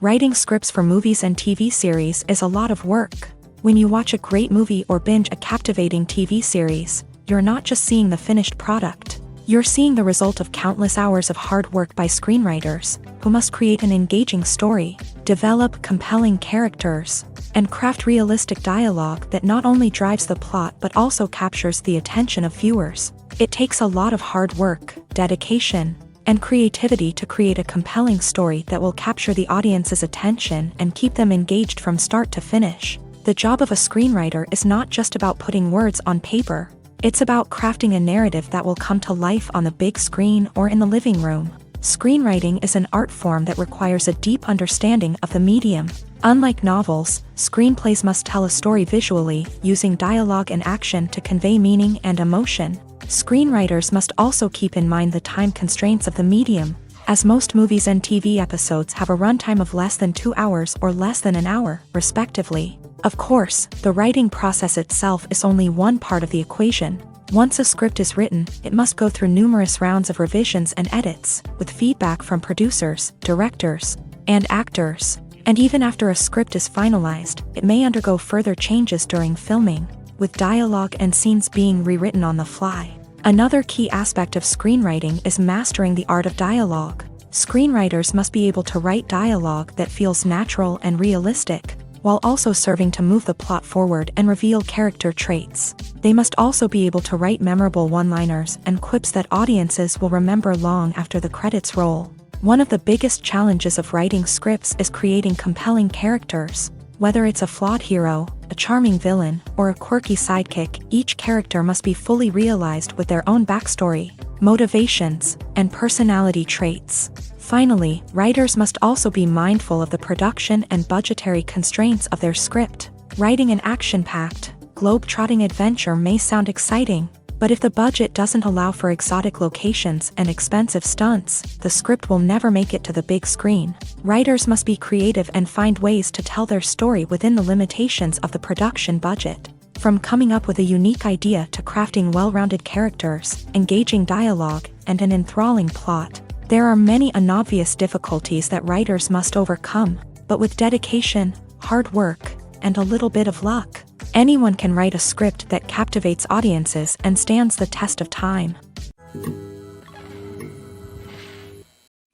Writing scripts for movies and TV series is a lot of work. When you watch a great movie or binge a captivating TV series, you're not just seeing the finished product. You're seeing the result of countless hours of hard work by screenwriters, who must create an engaging story, develop compelling characters, and craft realistic dialogue that not only drives the plot but also captures the attention of viewers. It takes a lot of hard work, dedication, and creativity to create a compelling story that will capture the audience's attention and keep them engaged from start to finish. The job of a screenwriter is not just about putting words on paper. It's about crafting a narrative that will come to life on the big screen or in the living room. Screenwriting is an art form that requires a deep understanding of the medium. Unlike novels, screenplays must tell a story visually, using dialogue and action to convey meaning and emotion. Screenwriters must also keep in mind the time constraints of the medium, as most movies and TV episodes have a runtime of less than 2 hours or less than an hour, respectively. Of course, the writing process itself is only one part of the equation. Once a script is written, it must go through numerous rounds of revisions and edits, with feedback from producers, directors, and actors. And even after a script is finalized, it may undergo further changes during filming, with dialogue and scenes being rewritten on the fly. Another key aspect of screenwriting is mastering the art of dialogue. Screenwriters must be able to write dialogue that feels natural and realistic, while also serving to move the plot forward and reveal character traits. They must also be able to write memorable one-liners and quips that audiences will remember long after the credits roll. One of the biggest challenges of writing scripts is creating compelling characters. Whether it's a flawed hero, a charming villain, or a quirky sidekick, each character must be fully realized with their own backstory, motivations, and personality traits. Finally, writers must also be mindful of the production and budgetary constraints of their script. Writing an action-packed, globe-trotting adventure may sound exciting, but if the budget doesn't allow for exotic locations and expensive stunts, the script will never make it to the big screen. Writers must be creative and find ways to tell their story within the limitations of the production budget. From coming up with a unique idea to crafting well-rounded characters, engaging dialogue, and an enthralling plot, there are many unobvious difficulties that writers must overcome, but with dedication, hard work, and a little bit of luck, anyone can write a script that captivates audiences and stands the test of time.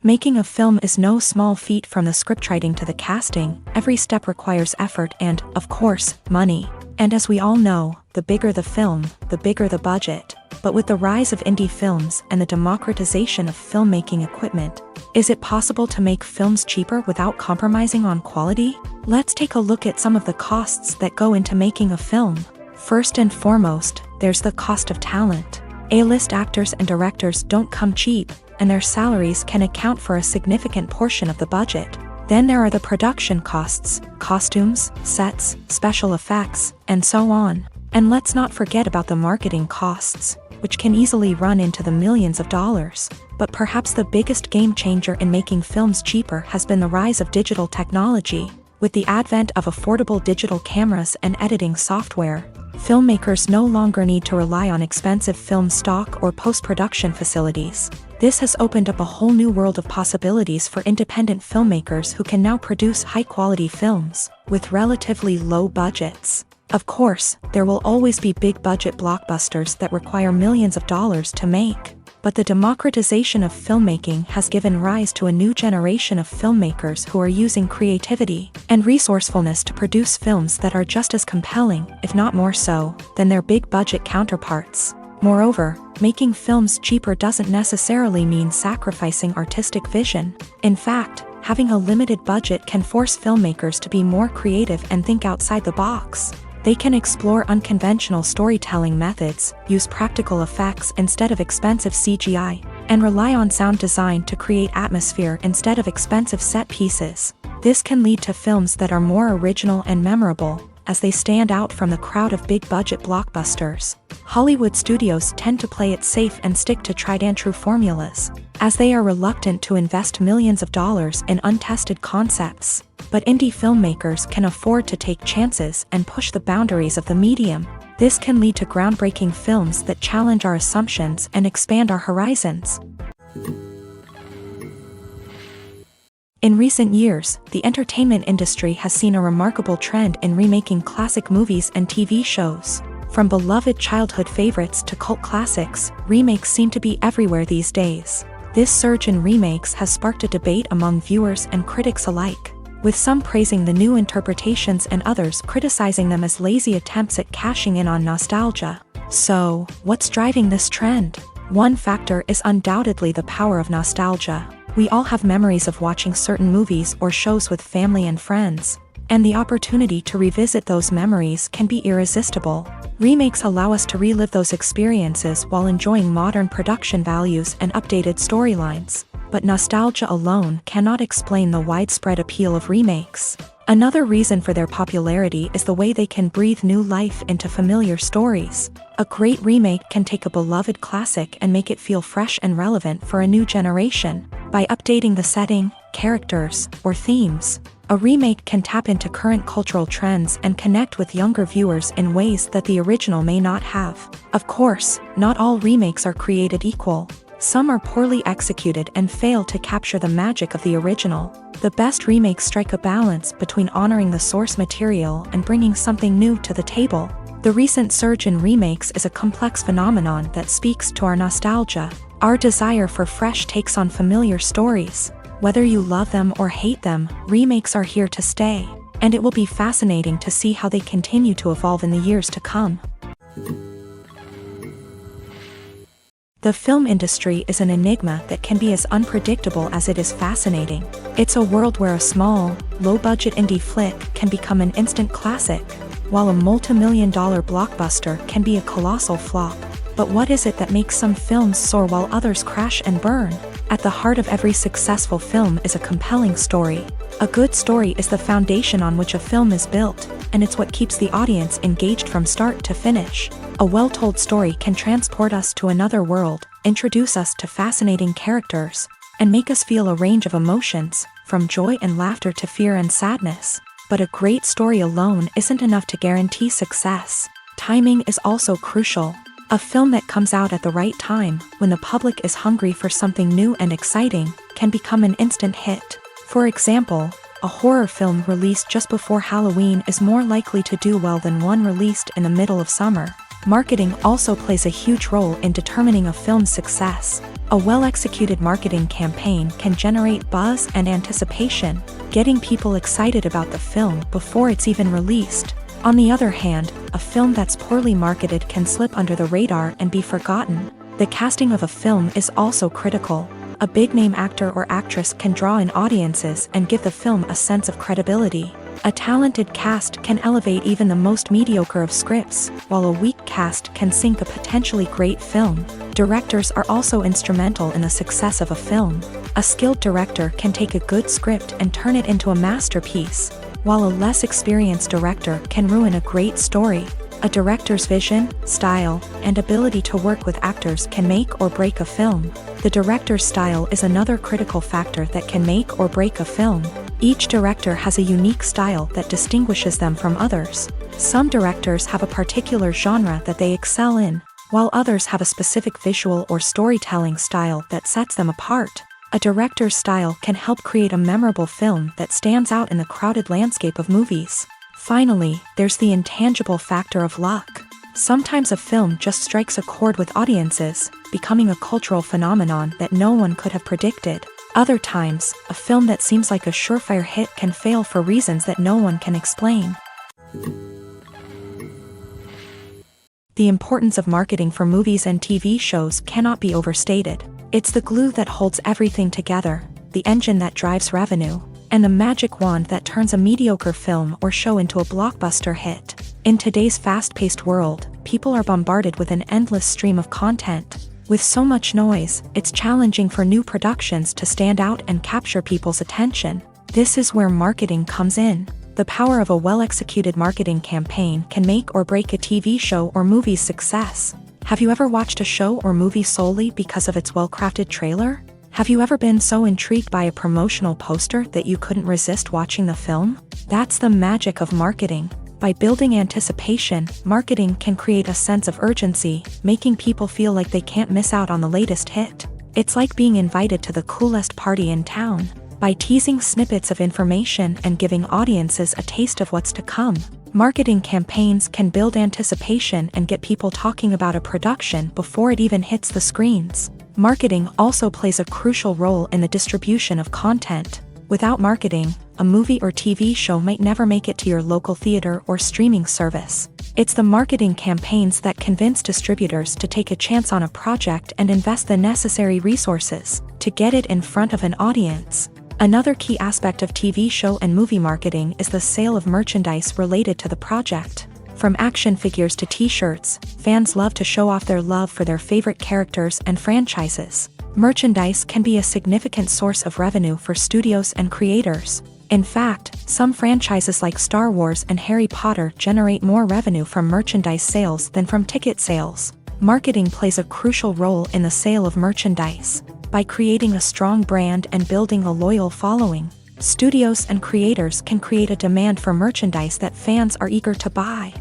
Making a film is no small feat. From the scriptwriting to the casting, every step requires effort and, of course, money. And as we all know, the bigger the film, the bigger the budget. But with the rise of indie films and the democratization of filmmaking equipment, is it possible to make films cheaper without compromising on quality? Let's take a look at some of the costs that go into making a film. First and foremost, there's the cost of talent. A-list actors and directors don't come cheap, and their salaries can account for a significant portion of the budget. Then there are the production costs, costumes, sets, special effects, and so on. And let's not forget about the marketing costs, which can easily run into the millions of dollars. But perhaps the biggest game changer in making films cheaper has been the rise of digital technology. With the advent of affordable digital cameras and editing software, filmmakers no longer need to rely on expensive film stock or post-production facilities. This has opened up a whole new world of possibilities for independent filmmakers who can now produce high-quality films with relatively low budgets. Of course, there will always be big-budget blockbusters that require millions of dollars to make. But the democratization of filmmaking has given rise to a new generation of filmmakers who are using creativity and resourcefulness to produce films that are just as compelling, if not more so, than their big-budget counterparts. Moreover, making films cheaper doesn't necessarily mean sacrificing artistic vision. In fact, having a limited budget can force filmmakers to be more creative and think outside the box. They can explore unconventional storytelling methods, use practical effects instead of expensive CGI, and rely on sound design to create atmosphere instead of expensive set pieces. This can lead to films that are more original and memorable, as they stand out from the crowd of big-budget blockbusters. Hollywood studios tend to play it safe and stick to tried-and-true formulas, as they are reluctant to invest millions of dollars in untested concepts. But indie filmmakers can afford to take chances and push the boundaries of the medium. This can lead to groundbreaking films that challenge our assumptions and expand our horizons. In recent years, the entertainment industry has seen a remarkable trend in remaking classic movies and TV shows. From beloved childhood favorites to cult classics, remakes seem to be everywhere these days. This surge in remakes has sparked a debate among viewers and critics alike, with some praising the new interpretations and others criticizing them as lazy attempts at cashing in on nostalgia. So, what's driving this trend? One factor is undoubtedly the power of nostalgia. We all have memories of watching certain movies or shows with family and friends, and the opportunity to revisit those memories can be irresistible. Remakes allow us to relive those experiences while enjoying modern production values and updated storylines. But nostalgia alone cannot explain the widespread appeal of remakes. Another reason for their popularity is the way they can breathe new life into familiar stories. A great remake can take a beloved classic and make it feel fresh and relevant for a new generation. By updating the setting, characters, or themes, a remake can tap into current cultural trends and connect with younger viewers in ways that the original may not have. Of course, not all remakes are created equal. Some are poorly executed and fail to capture the magic of the original. The best remakes strike a balance between honoring the source material and bringing something new to the table. The recent surge in remakes is a complex phenomenon that speaks to our nostalgia, our desire for fresh takes on familiar stories. Whether you love them or hate them, remakes are here to stay, and it will be fascinating to see how they continue to evolve in the years to come. The film industry is an enigma that can be as unpredictable as it is fascinating. It's a world where a small, low-budget indie flick can become an instant classic, while a multi-million-dollar blockbuster can be a colossal flop. But what is it that makes some films soar while others crash and burn? At the heart of every successful film is a compelling story. A good story is the foundation on which a film is built, and it's what keeps the audience engaged from start to finish. A well-told story can transport us to another world, introduce us to fascinating characters, and make us feel a range of emotions, from joy and laughter to fear and sadness. But a great story alone isn't enough to guarantee success. Timing is also crucial. A film that comes out at the right time, when the public is hungry for something new and exciting, can become an instant hit. For example, a horror film released just before Halloween is more likely to do well than one released in the middle of summer. Marketing also plays a huge role in determining a film's success. A well-executed marketing campaign can generate buzz and anticipation, getting people excited about the film before it's even released. On the other hand, a film that's poorly marketed can slip under the radar and be forgotten. The casting of a film is also critical. A big-name actor or actress can draw in audiences and give the film a sense of credibility. A talented cast can elevate even the most mediocre of scripts, while a weak cast can sink a potentially great film. Directors are also instrumental in the success of a film. A skilled director can take a good script and turn it into a masterpiece, while a less experienced director can ruin a great story. A director's vision, style, and ability to work with actors can make or break a film. The director's style is another critical factor that can make or break a film. Each director has a unique style that distinguishes them from others. Some directors have a particular genre that they excel in, while others have a specific visual or storytelling style that sets them apart. A director's style can help create a memorable film that stands out in the crowded landscape of movies. Finally, there's the intangible factor of luck. Sometimes a film just strikes a chord with audiences, becoming a cultural phenomenon that no one could have predicted. Other times, a film that seems like a surefire hit can fail for reasons that no one can explain. The importance of marketing for movies and TV shows cannot be overstated. It's the glue that holds everything together, the engine that drives revenue, and the magic wand that turns a mediocre film or show into a blockbuster hit. In today's fast-paced world, people are bombarded with an endless stream of content. With so much noise, it's challenging for new productions to stand out and capture people's attention. This is where marketing comes in. The power of a well-executed marketing campaign can make or break a TV show or movie's success. Have you ever watched a show or movie solely because of its well-crafted trailer? Have you ever been so intrigued by a promotional poster that you couldn't resist watching the film? That's the magic of marketing. By building anticipation, marketing can create a sense of urgency, making people feel like they can't miss out on the latest hit. It's like being invited to the coolest party in town. By teasing snippets of information and giving audiences a taste of what's to come, marketing campaigns can build anticipation and get people talking about a production before it even hits the screens. Marketing also plays a crucial role in the distribution of content. Without marketing, a movie or TV show might never make it to your local theater or streaming service. It's the marketing campaigns that convince distributors to take a chance on a project and invest the necessary resources to get it in front of an audience. Another key aspect of TV show and movie marketing is the sale of merchandise related to the project. From action figures to t-shirts, fans love to show off their love for their favorite characters and franchises. Merchandise can be a significant source of revenue for studios and creators. In fact, some franchises like Star Wars and Harry Potter generate more revenue from merchandise sales than from ticket sales. Marketing plays a crucial role in the sale of merchandise. By creating a strong brand and building a loyal following, studios and creators can create a demand for merchandise that fans are eager to buy.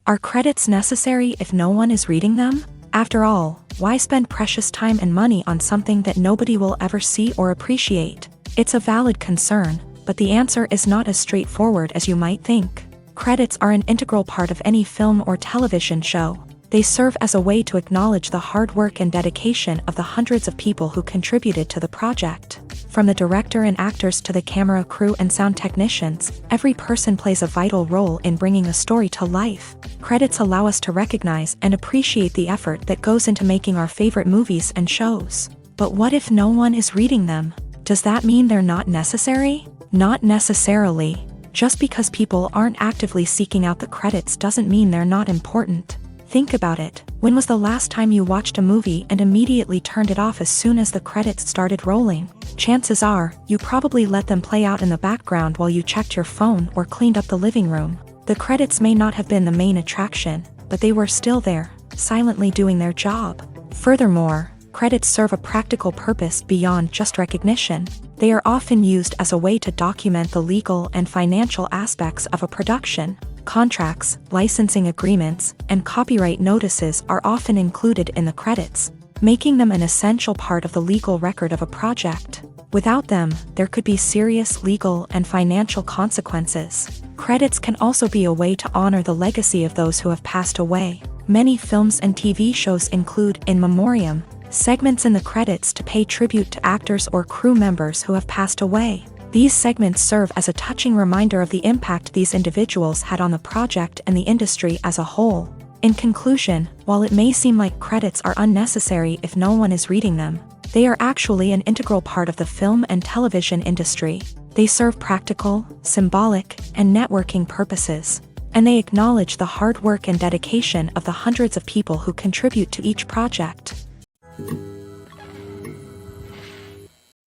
Are credits necessary if no one is reading them? After all, why spend precious time and money on something that nobody will ever see or appreciate? It's a valid concern, but the answer is not as straightforward as you might think. Credits are an integral part of any film or television show. They serve as a way to acknowledge the hard work and dedication of the hundreds of people who contributed to the project. From the director and actors to the camera crew and sound technicians, every person plays a vital role in bringing a story to life. Credits allow us to recognize and appreciate the effort that goes into making our favorite movies and shows. But what if no one is reading them? Does that mean they're not necessary? Not necessarily. Just because people aren't actively seeking out the credits doesn't mean they're not important. Think about it. When was the last time you watched a movie and immediately turned it off as soon as the credits started rolling? Chances are, you probably let them play out in the background while you checked your phone or cleaned up the living room. The credits may not have been the main attraction, but they were still there, silently doing their job. Furthermore, credits serve a practical purpose beyond just recognition. They are often used as a way to document the legal and financial aspects of a production. Contracts, licensing agreements, and copyright notices are often included in the credits, making them an essential part of the legal record of a project. Without them, there could be serious legal and financial consequences. Credits can also be a way to honor the legacy of those who have passed away. Many films and TV shows include in memoriam segments in the credits to pay tribute to actors or crew members who have passed away. These segments serve as a touching reminder of the impact these individuals had on the project and the industry as a whole. In conclusion, while it may seem like credits are unnecessary if no one is reading them, they are actually an integral part of the film and television industry. They serve practical, symbolic, and networking purposes, and they acknowledge the hard work and dedication of the hundreds of people who contribute to each project.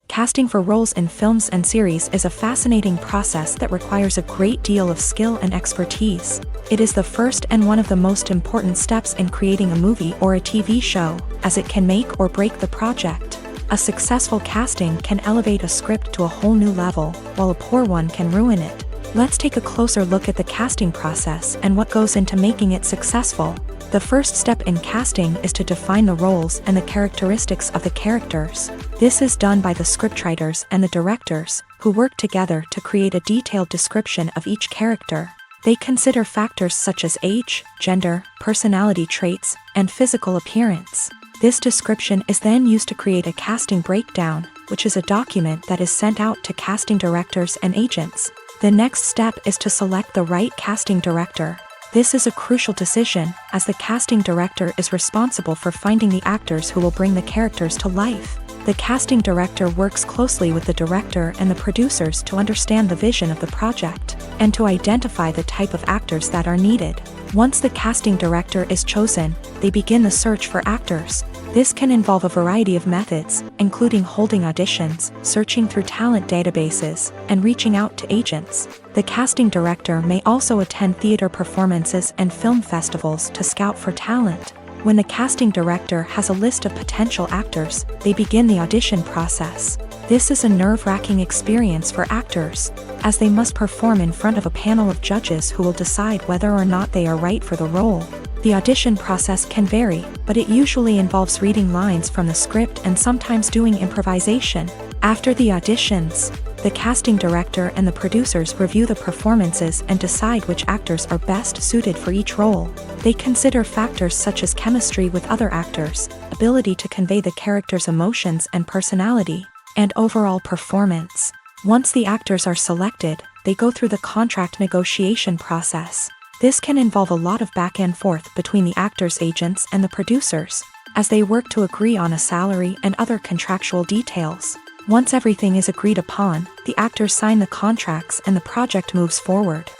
Casting for roles in films and series is a fascinating process that requires a great deal of skill and expertise. It is the first and one of the most important steps in creating a movie or a TV show, as it can make or break the project. A successful casting can elevate a script to a whole new level, while a poor one can ruin it. Let's take a closer look at the casting process and what goes into making it successful. The first step in casting is to define the roles and the characteristics of the characters. This is done by the scriptwriters and the directors, who work together to create a detailed description of each character. They consider factors such as age, gender, personality traits, and physical appearance. This description is then used to create a casting breakdown, which is a document that is sent out to casting directors and agents. The next step is to select the right casting director. This is a crucial decision, as the casting director is responsible for finding the actors who will bring the characters to life. The casting director works closely with the director and the producers to understand the vision of the project, and to identify the type of actors that are needed. Once the casting director is chosen, they begin the search for actors. This can involve a variety of methods, including holding auditions, searching through talent databases, and reaching out to agents. The casting director may also attend theater performances and film festivals to scout for talent. When the casting director has a list of potential actors, they begin the audition process. This is a nerve-wracking experience for actors, as they must perform in front of a panel of judges who will decide whether or not they are right for the role. The audition process can vary, but it usually involves reading lines from the script and sometimes doing improvisation. After the auditions, the casting director and the producers review the performances and decide which actors are best suited for each role. They consider factors such as chemistry with other actors, ability to convey the character's emotions and personality, and overall performance. Once the actors are selected, they go through the contract negotiation process. This can involve a lot of back and forth between the actors' agents and the producers, as they work to agree on a salary and other contractual details. Once everything is agreed upon, the actors sign the contracts and the project moves forward.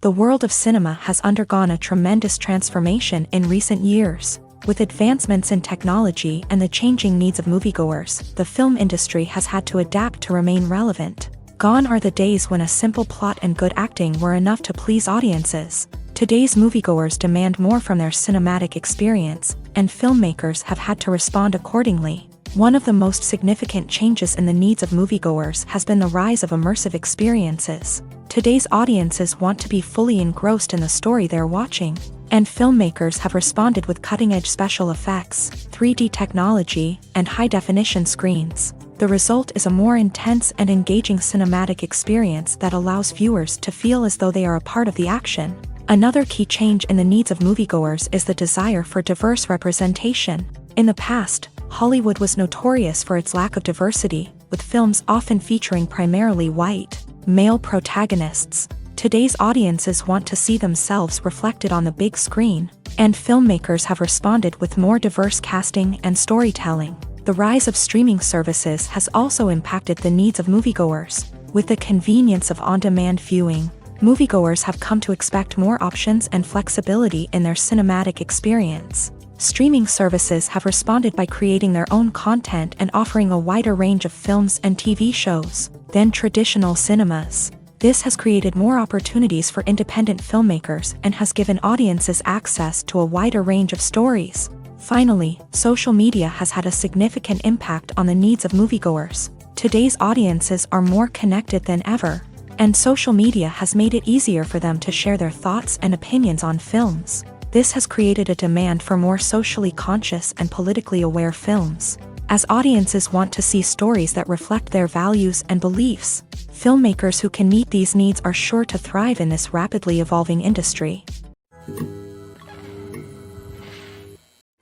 The world of cinema has undergone a tremendous transformation in recent years. With advancements in technology and the changing needs of moviegoers, the film industry has had to adapt to remain relevant. Gone are the days when a simple plot and good acting were enough to please audiences. Today's moviegoers demand more from their cinematic experience, and filmmakers have had to respond accordingly. One of the most significant changes in the needs of moviegoers has been the rise of immersive experiences. Today's audiences want to be fully engrossed in the story they're watching, and filmmakers have responded with cutting-edge special effects, 3D technology, and high-definition screens. The result is a more intense and engaging cinematic experience that allows viewers to feel as though they are a part of the action. Another key change in the needs of moviegoers is the desire for diverse representation. In the past, Hollywood was notorious for its lack of diversity, with films often featuring primarily white, male protagonists. Today's audiences want to see themselves reflected on the big screen, and filmmakers have responded with more diverse casting and storytelling. The rise of streaming services has also impacted the needs of moviegoers. With the convenience of on-demand viewing, moviegoers have come to expect more options and flexibility in their cinematic experience. Streaming services have responded by creating their own content and offering a wider range of films and TV shows than traditional cinemas. This has created more opportunities for independent filmmakers and has given audiences access to a wider range of stories. Finally, social media has had a significant impact on the needs of moviegoers. Today's audiences are more connected than ever, and social media has made it easier for them to share their thoughts and opinions on films. This has created a demand for more socially conscious and politically aware films. As audiences want to see stories that reflect their values and beliefs, filmmakers who can meet these needs are sure to thrive in this rapidly evolving industry.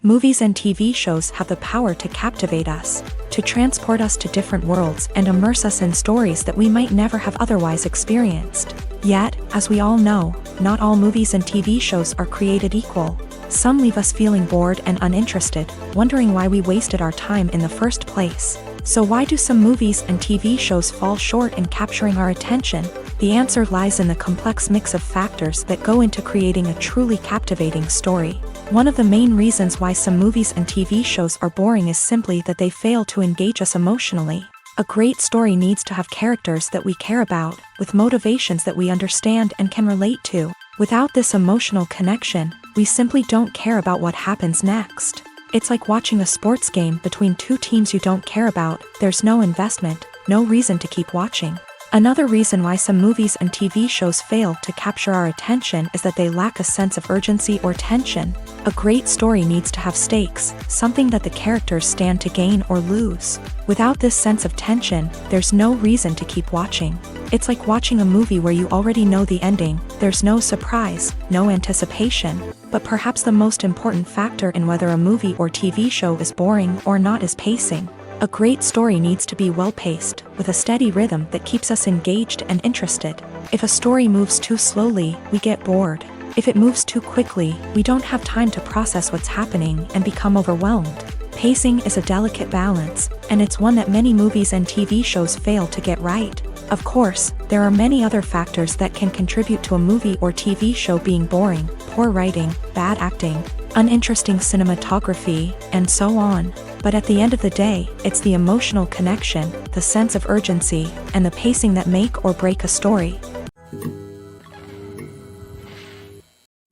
Movies and TV shows have the power to captivate us, to transport us to different worlds and immerse us in stories that we might never have otherwise experienced. Yet, as we all know, not all movies and TV shows are created equal. Some leave us feeling bored and uninterested, wondering why we wasted our time in the first place. So why do some movies and TV shows fall short in capturing our attention? The answer lies in the complex mix of factors that go into creating a truly captivating story. One of the main reasons why some movies and TV shows are boring is simply that they fail to engage us emotionally. A great story needs to have characters that we care about, with motivations that we understand and can relate to. Without this emotional connection, we simply don't care about what happens next. It's like watching a sports game between two teams you don't care about. There's no investment, no reason to keep watching. Another reason why some movies and TV shows fail to capture our attention is that they lack a sense of urgency or tension. A great story needs to have stakes, something that the characters stand to gain or lose. Without this sense of tension, there's no reason to keep watching. It's like watching a movie where you already know the ending. There's no surprise, no anticipation. But perhaps the most important factor in whether a movie or TV show is boring or not is pacing. A great story needs to be well-paced, with a steady rhythm that keeps us engaged and interested. If a story moves too slowly, we get bored. If it moves too quickly, we don't have time to process what's happening and become overwhelmed. Pacing is a delicate balance, and it's one that many movies and TV shows fail to get right. Of course, there are many other factors that can contribute to a movie or TV show being boring: poor writing, bad acting, uninteresting cinematography, and so on. But at the end of the day, it's the emotional connection, the sense of urgency, and the pacing that make or break a story.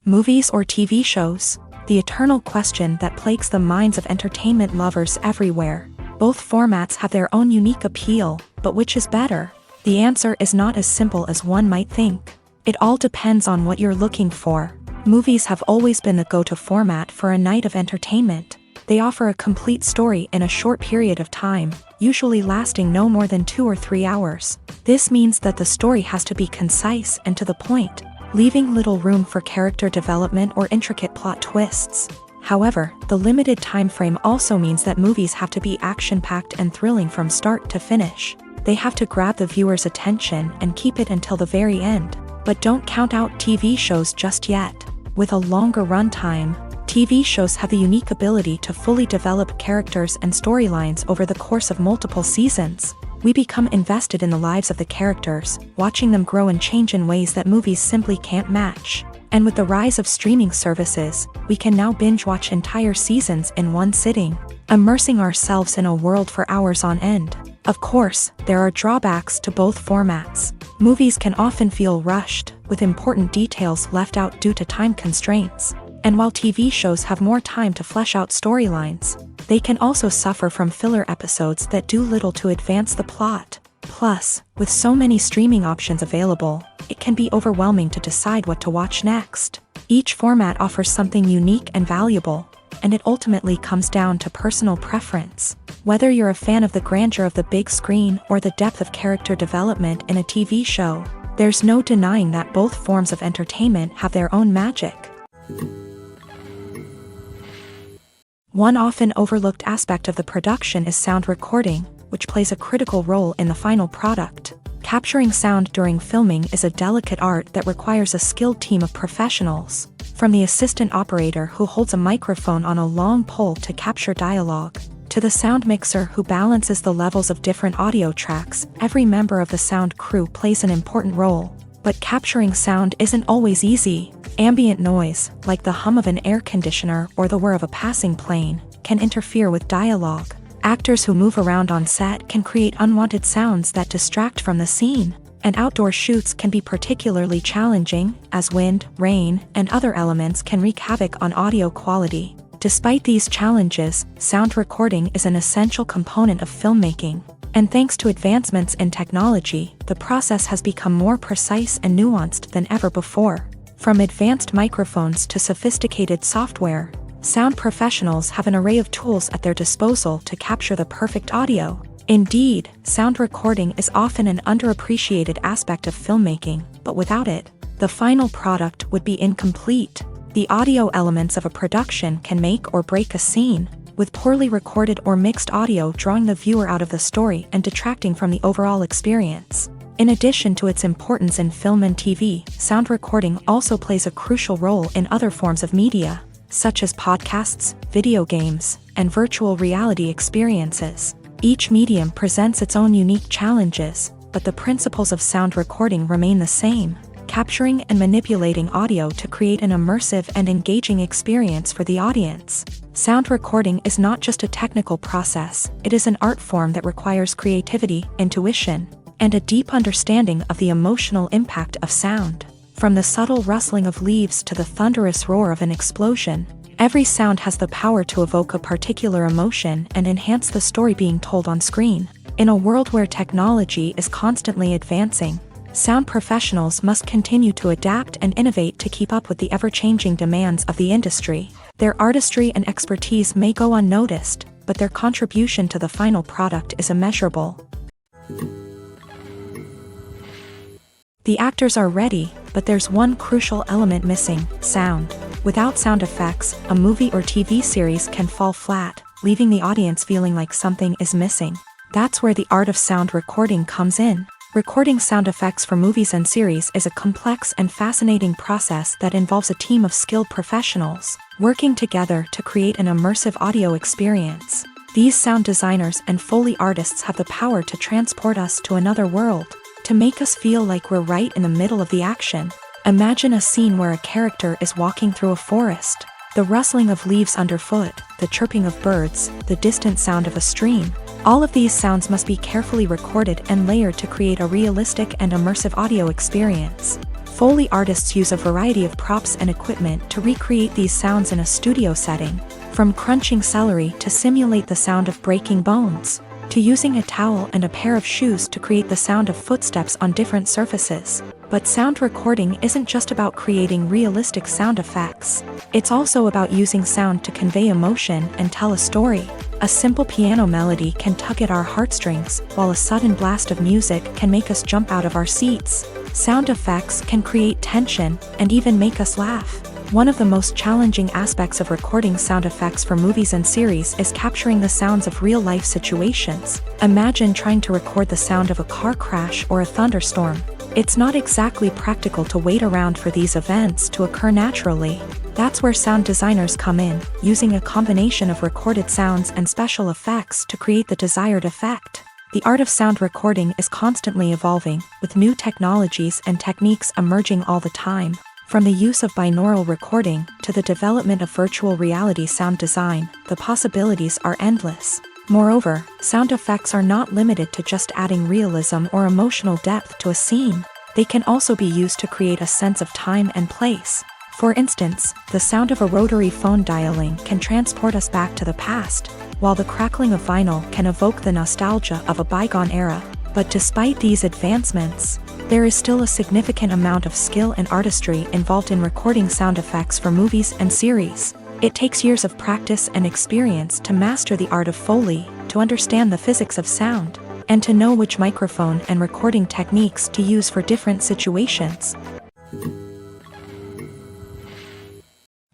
Movies or TV shows? The eternal question that plagues the minds of entertainment lovers everywhere. Both formats have their own unique appeal, but which is better? The answer is not as simple as one might think. It all depends on what you're looking for. Movies have always been the go-to format for a night of entertainment. They offer a complete story in a short period of time, usually lasting no more than 2 or 3 hours. This means that the story has to be concise and to the point, leaving little room for character development or intricate plot twists. However, the limited time frame also means that movies have to be action-packed and thrilling from start to finish. They have to grab the viewer's attention and keep it until the very end. But don't count out TV shows just yet. With a longer runtime, TV shows have the unique ability to fully develop characters and storylines over the course of multiple seasons. We become invested in the lives of the characters, watching them grow and change in ways that movies simply can't match. And with the rise of streaming services, we can now binge-watch entire seasons in one sitting, immersing ourselves in a world for hours on end. Of course, there are drawbacks to both formats. Movies can often feel rushed, with important details left out due to time constraints. And while TV shows have more time to flesh out storylines, they can also suffer from filler episodes that do little to advance the plot. Plus, with so many streaming options available, it can be overwhelming to decide what to watch next. Each format offers something unique and valuable, and it ultimately comes down to personal preference. Whether you're a fan of the grandeur of the big screen or the depth of character development in a TV show, there's no denying that both forms of entertainment have their own magic. One often overlooked aspect of the production is sound recording, which plays a critical role in the final product. Capturing sound during filming is a delicate art that requires a skilled team of professionals. From the assistant operator who holds a microphone on a long pole to capture dialogue, to the sound mixer who balances the levels of different audio tracks, every member of the sound crew plays an important role. But capturing sound isn't always easy. Ambient noise, like the hum of an air conditioner or the whir of a passing plane, can interfere with dialogue. Actors who move around on set can create unwanted sounds that distract from the scene. And outdoor shoots can be particularly challenging, as wind, rain, and other elements can wreak havoc on audio quality. Despite these challenges, sound recording is an essential component of filmmaking. And thanks to advancements in technology, the process has become more precise and nuanced than ever before. From advanced microphones to sophisticated software, sound professionals have an array of tools at their disposal to capture the perfect audio. Indeed, sound recording is often an underappreciated aspect of filmmaking, but without it, the final product would be incomplete. The audio elements of a production can make or break a scene, with poorly recorded or mixed audio drawing the viewer out of the story and detracting from the overall experience. In addition to its importance in film and TV, sound recording also plays a crucial role in other forms of media, such as podcasts, video games, and virtual reality experiences. Each medium presents its own unique challenges, but the principles of sound recording remain the same, capturing and manipulating audio to create an immersive and engaging experience for the audience. Sound recording is not just a technical process, it is an art form that requires creativity, intuition, and a deep understanding of the emotional impact of sound. From the subtle rustling of leaves to the thunderous roar of an explosion, every sound has the power to evoke a particular emotion and enhance the story being told on screen. In a world where technology is constantly advancing, sound professionals must continue to adapt and innovate to keep up with the ever-changing demands of the industry. Their artistry and expertise may go unnoticed, but their contribution to the final product is immeasurable. The actors are ready, but there's one crucial element missing: sound. Without sound effects, a movie or TV series can fall flat, leaving the audience feeling like something is missing. That's where the art of sound recording comes in. Recording sound effects for movies and series is a complex and fascinating process that involves a team of skilled professionals working together to create an immersive audio experience. These sound designers and Foley artists have the power to transport us to another world, to make us feel like we're right in the middle of the action. Imagine a scene where a character is walking through a forest. The rustling of leaves underfoot, the chirping of birds, the distant sound of a stream. All of these sounds must be carefully recorded and layered to create a realistic and immersive audio experience. Foley artists use a variety of props and equipment to recreate these sounds in a studio setting, from crunching celery to simulate the sound of breaking bones, to using a towel and a pair of shoes to create the sound of footsteps on different surfaces. But sound recording isn't just about creating realistic sound effects. It's also about using sound to convey emotion and tell a story. A simple piano melody can tug at our heartstrings, while a sudden blast of music can make us jump out of our seats. Sound effects can create tension and even make us laugh. One of the most challenging aspects of recording sound effects for movies and series is capturing the sounds of real-life situations. Imagine trying to record the sound of a car crash or a thunderstorm. It's not exactly practical to wait around for these events to occur naturally. That's where sound designers come in, using a combination of recorded sounds and special effects to create the desired effect. The art of sound recording is constantly evolving, with new technologies and techniques emerging all the time. From the use of binaural recording to the development of virtual reality sound design, the possibilities are endless. Moreover, sound effects are not limited to just adding realism or emotional depth to a scene. They can also be used to create a sense of time and place. For instance, the sound of a rotary phone dialing can transport us back to the past, while the crackling of vinyl can evoke the nostalgia of a bygone era. But despite these advancements, there is still a significant amount of skill and artistry involved in recording sound effects for movies and series. It takes years of practice and experience to master the art of Foley, to understand the physics of sound, and to know which microphone and recording techniques to use for different situations.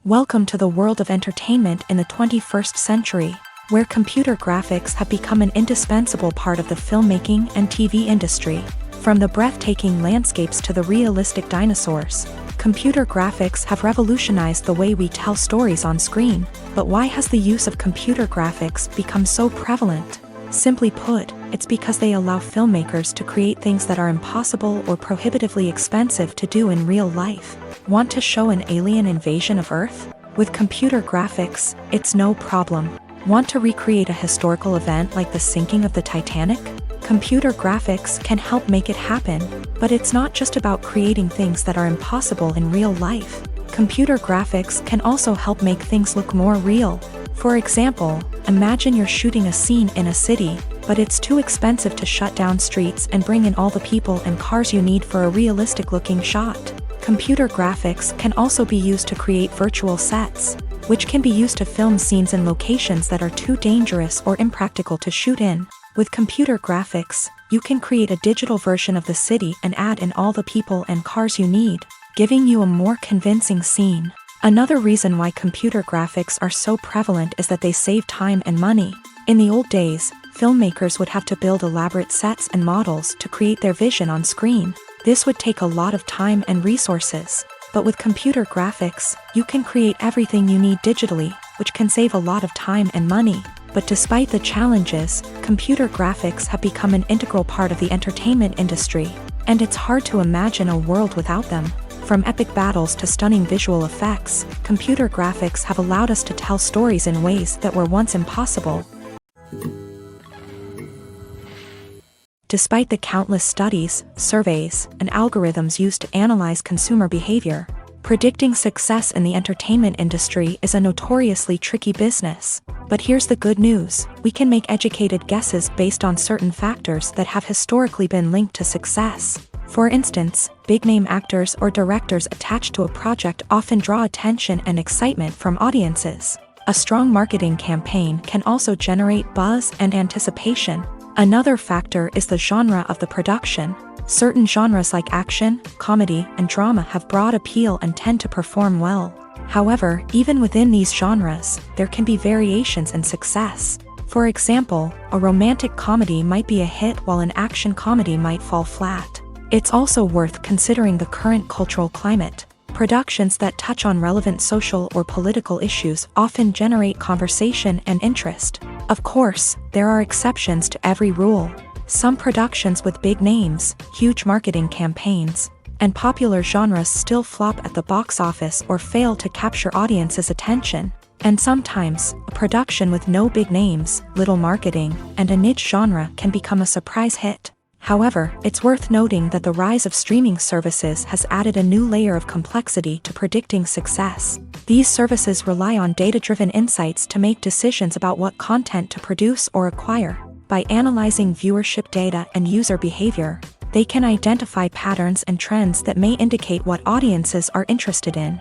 Welcome to the world of entertainment in the 21st century, where computer graphics have become an indispensable part of the filmmaking and TV industry. From the breathtaking landscapes to the realistic dinosaurs, computer graphics have revolutionized the way we tell stories on screen. But why has the use of computer graphics become so prevalent? Simply put, it's because they allow filmmakers to create things that are impossible or prohibitively expensive to do in real life. Want to show an alien invasion of Earth? With computer graphics, it's no problem. Want to recreate a historical event like the sinking of the Titanic? Computer graphics can help make it happen, but it's not just about creating things that are impossible in real life. Computer graphics can also help make things look more real. For example, imagine you're shooting a scene in a city, but it's too expensive to shut down streets and bring in all the people and cars you need for a realistic-looking shot. Computer graphics can also be used to create virtual sets, which can be used to film scenes in locations that are too dangerous or impractical to shoot in. With computer graphics, you can create a digital version of the city and add in all the people and cars you need, giving you a more convincing scene. Another reason why computer graphics are so prevalent is that they save time and money. In the old days, filmmakers would have to build elaborate sets and models to create their vision on screen. This would take a lot of time and resources. But with computer graphics, you can create everything you need digitally, which can save a lot of time and money. But despite the challenges, computer graphics have become an integral part of the entertainment industry, and it's hard to imagine a world without them. From epic battles to stunning visual effects, computer graphics have allowed us to tell stories in ways that were once impossible. Despite the countless studies, surveys, and algorithms used to analyze consumer behavior, predicting success in the entertainment industry is a notoriously tricky business. But here's the good news: we can make educated guesses based on certain factors that have historically been linked to success. For instance, big-name actors or directors attached to a project often draw attention and excitement from audiences. A strong marketing campaign can also generate buzz and anticipation. Another factor is the genre of the production. Certain genres like action, comedy, and drama have broad appeal and tend to perform well. However, even within these genres, there can be variations in success. For example, a romantic comedy might be a hit while an action comedy might fall flat. It's also worth considering the current cultural climate. Productions that touch on relevant social or political issues often generate conversation and interest. Of course, there are exceptions to every rule. Some productions with big names, huge marketing campaigns, and popular genres still flop at the box office or fail to capture audiences' attention. And sometimes, a production with no big names, little marketing, and a niche genre can become a surprise hit. However, it's worth noting that the rise of streaming services has added a new layer of complexity to predicting success. These services rely on data-driven insights to make decisions about what content to produce or acquire. By analyzing viewership data and user behavior, they can identify patterns and trends that may indicate what audiences are interested in.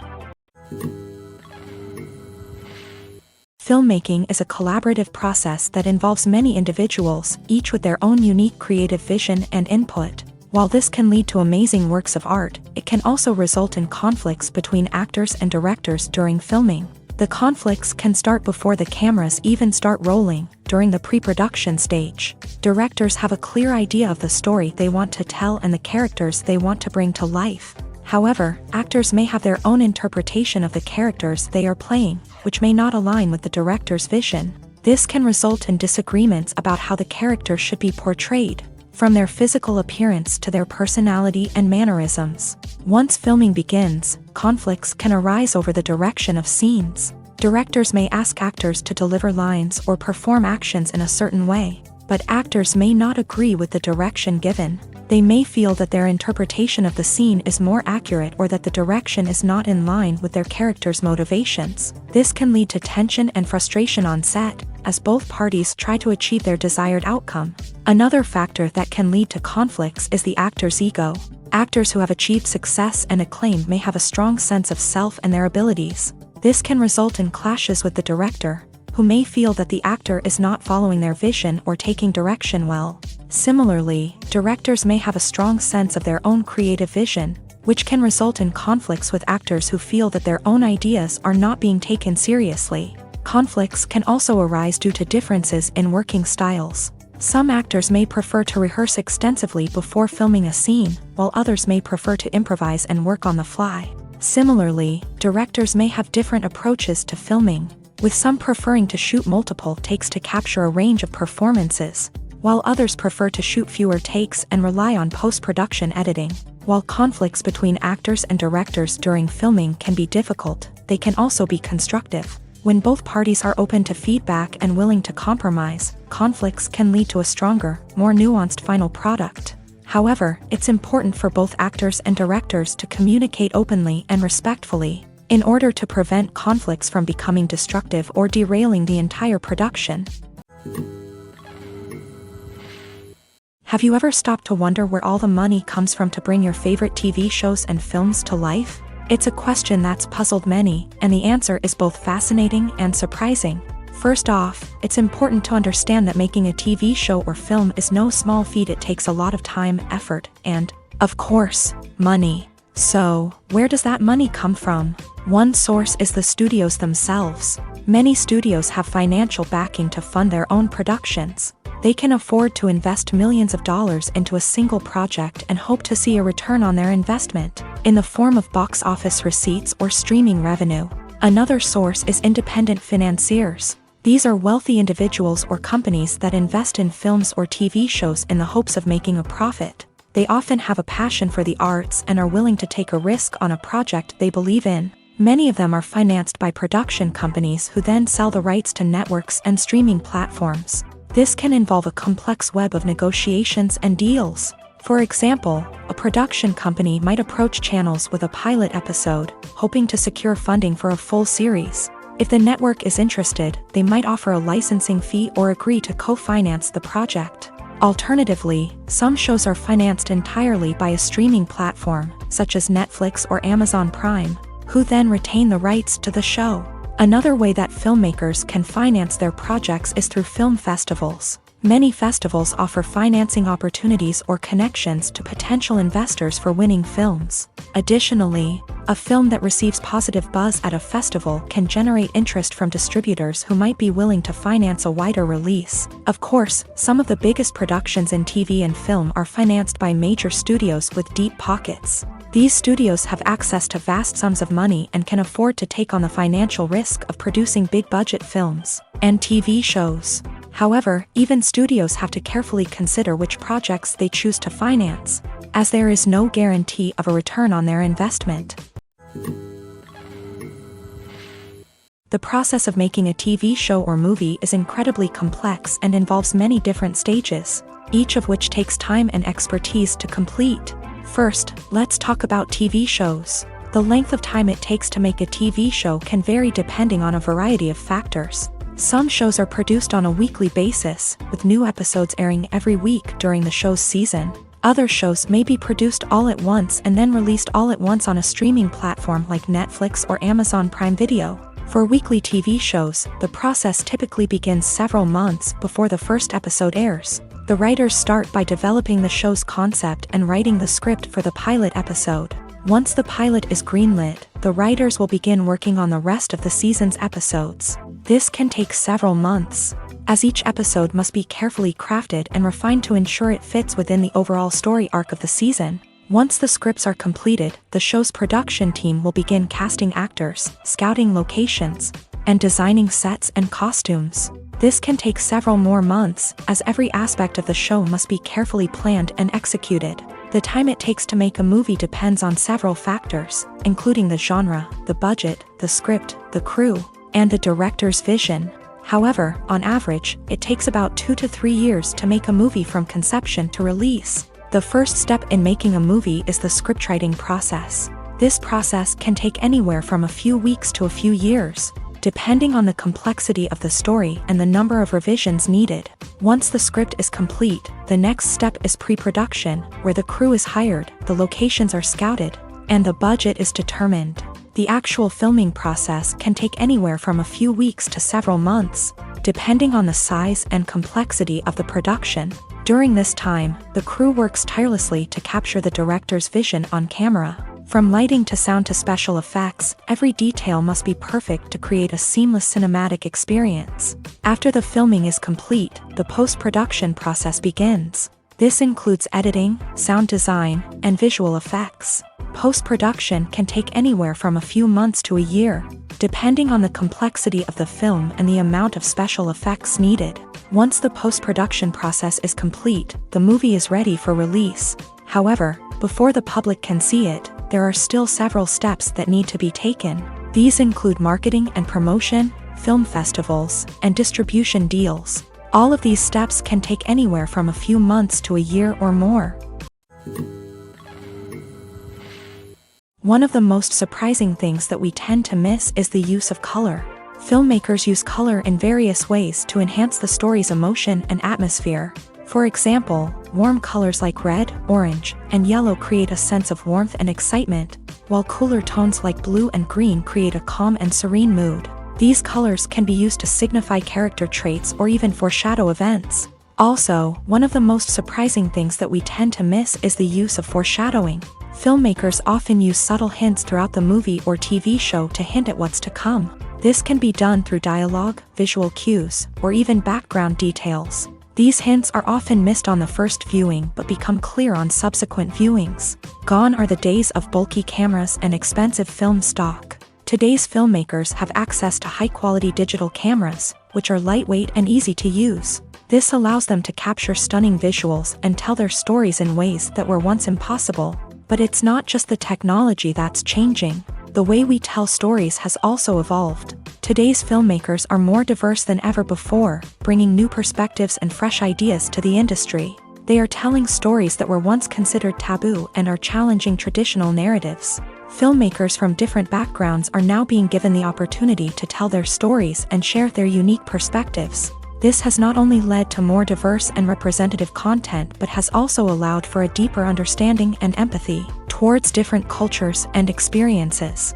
Filmmaking is a collaborative process that involves many individuals, each with their own unique creative vision and input. While this can lead to amazing works of art, it can also result in conflicts between actors and directors during filming. The conflicts can start before the cameras even start rolling, during the pre-production stage. Directors have a clear idea of the story they want to tell and the characters they want to bring to life. However, actors may have their own interpretation of the characters they are playing, which may not align with the director's vision. This can result in disagreements about how the character should be portrayed, from their physical appearance to their personality and mannerisms. Once filming begins, conflicts can arise over the direction of scenes. Directors may ask actors to deliver lines or perform actions in a certain way, but actors may not agree with the direction given. They may feel that their interpretation of the scene is more accurate or that the direction is not in line with their character's motivations. This can lead to tension and frustration on set, as both parties try to achieve their desired outcome. Another factor that can lead to conflicts is the actor's ego. Actors who have achieved success and acclaim may have a strong sense of self and their abilities. This can result in clashes with the director, who may feel that the actor is not following their vision or taking direction well. Similarly, directors may have a strong sense of their own creative vision, which can result in conflicts with actors who feel that their own ideas are not being taken seriously. Conflicts can also arise due to differences in working styles. Some actors may prefer to rehearse extensively before filming a scene, while others may prefer to improvise and work on the fly. Similarly, directors may have different approaches to filming. with some preferring to shoot multiple takes to capture a range of performances, while others prefer to shoot fewer takes and rely on post-production editing. While conflicts between actors and directors during filming can be difficult, they can also be constructive. When both parties are open to feedback and willing to compromise, conflicts can lead to a stronger, more nuanced final product. However, it's important for both actors and directors to communicate openly and respectfully, in order to prevent conflicts from becoming destructive or derailing the entire production. Have you ever stopped to wonder where all the money comes from to bring your favorite TV shows and films to life? It's a question that's puzzled many, and the answer is both fascinating and surprising. First off, it's important to understand that making a TV show or film is no small feat. It takes a lot of time, effort, and, of course, money. So, where does that money come from? One source is the studios themselves. Many studios have financial backing to fund their own productions. They can afford to invest millions of dollars into a single project and hope to see a return on their investment, in the form of box office receipts or streaming revenue. Another source is independent financiers. These are wealthy individuals or companies that invest in films or TV shows in the hopes of making a profit. They often have a passion for the arts and are willing to take a risk on a project they believe in. Many of them are financed by production companies who then sell the rights to networks and streaming platforms. This can involve a complex web of negotiations and deals. For example, a production company might approach channels with a pilot episode, hoping to secure funding for a full series. If the network is interested, they might offer a licensing fee or agree to co-finance the project. Alternatively, some shows are financed entirely by a streaming platform, such as Netflix or Amazon Prime, who then retain the rights to the show. Another way that filmmakers can finance their projects is through film festivals. Many festivals offer financing opportunities or connections to potential investors for winning films. Additionally, a film that receives positive buzz at a festival can generate interest from distributors who might be willing to finance a wider release. Of course, some of the biggest productions in TV and film are financed by major studios with deep pockets. These studios have access to vast sums of money and can afford to take on the financial risk of producing big-budget films and TV shows. However, even studios have to carefully consider which projects they choose to finance, as there is no guarantee of a return on their investment. The process of making a TV show or movie is incredibly complex and involves many different stages, each of which takes time and expertise to complete. First, let's talk about TV shows. The length of time it takes to make a TV show can vary depending on a variety of factors. Some shows are produced on a weekly basis, with new episodes airing every week during the show's season. Other shows may be produced all at once and then released all at once on a streaming platform like Netflix or Amazon Prime Video. For weekly TV shows, the process typically begins several months before the first episode airs. The writers start by developing the show's concept and writing the script for the pilot episode. Once the pilot is greenlit, the writers will begin working on the rest of the season's episodes. This can take several months, as each episode must be carefully crafted and refined to ensure it fits within the overall story arc of the season. Once the scripts are completed, the show's production team will begin casting actors, scouting locations, and designing sets and costumes. This can take several more months, as every aspect of the show must be carefully planned and executed. The time it takes to make a movie depends on several factors, including the genre, the budget, the script, the crew, and the director's vision. However, on average, it takes about 2 to 3 years to make a movie from conception to release. The first step in making a movie is the scriptwriting process. This process can take anywhere from a few weeks to a few years, depending on the complexity of the story and the number of revisions needed. Once the script is complete, the next step is pre-production, where the crew is hired, the locations are scouted, and the budget is determined. The actual filming process can take anywhere from a few weeks to several months, depending on the size and complexity of the production. During this time, the crew works tirelessly to capture the director's vision on camera. From lighting to sound to special effects, every detail must be perfect to create a seamless cinematic experience. After the filming is complete, the post-production process begins. This includes editing, sound design, and visual effects. Post-production can take anywhere from a few months to a year, depending on the complexity of the film and the amount of special effects needed. Once the post-production process is complete, the movie is ready for release. However, before the public can see it, there are still several steps that need to be taken. These include marketing and promotion, film festivals, and distribution deals. All of these steps can take anywhere from a few months to a year or more. One of the most surprising things that we tend to miss is the use of color. Filmmakers use color in various ways to enhance the story's emotion and atmosphere. For example, warm colors like red, orange, and yellow create a sense of warmth and excitement, while cooler tones like blue and green create a calm and serene mood. These colors can be used to signify character traits or even foreshadow events. Also, one of the most surprising things that we tend to miss is the use of foreshadowing. Filmmakers often use subtle hints throughout the movie or TV show to hint at what's to come. This can be done through dialogue, visual cues, or even background details. These hints are often missed on the first viewing but become clear on subsequent viewings. Gone are the days of bulky cameras and expensive film stock. Today's filmmakers have access to high-quality digital cameras, which are lightweight and easy to use. This allows them to capture stunning visuals and tell their stories in ways that were once impossible. But it's not just the technology that's changing. The way we tell stories has also evolved. Today's filmmakers are more diverse than ever before, bringing new perspectives and fresh ideas to the industry. They are telling stories that were once considered taboo and are challenging traditional narratives. Filmmakers from different backgrounds are now being given the opportunity to tell their stories and share their unique perspectives. This has not only led to more diverse and representative content but has also allowed for a deeper understanding and empathy towards different cultures and experiences.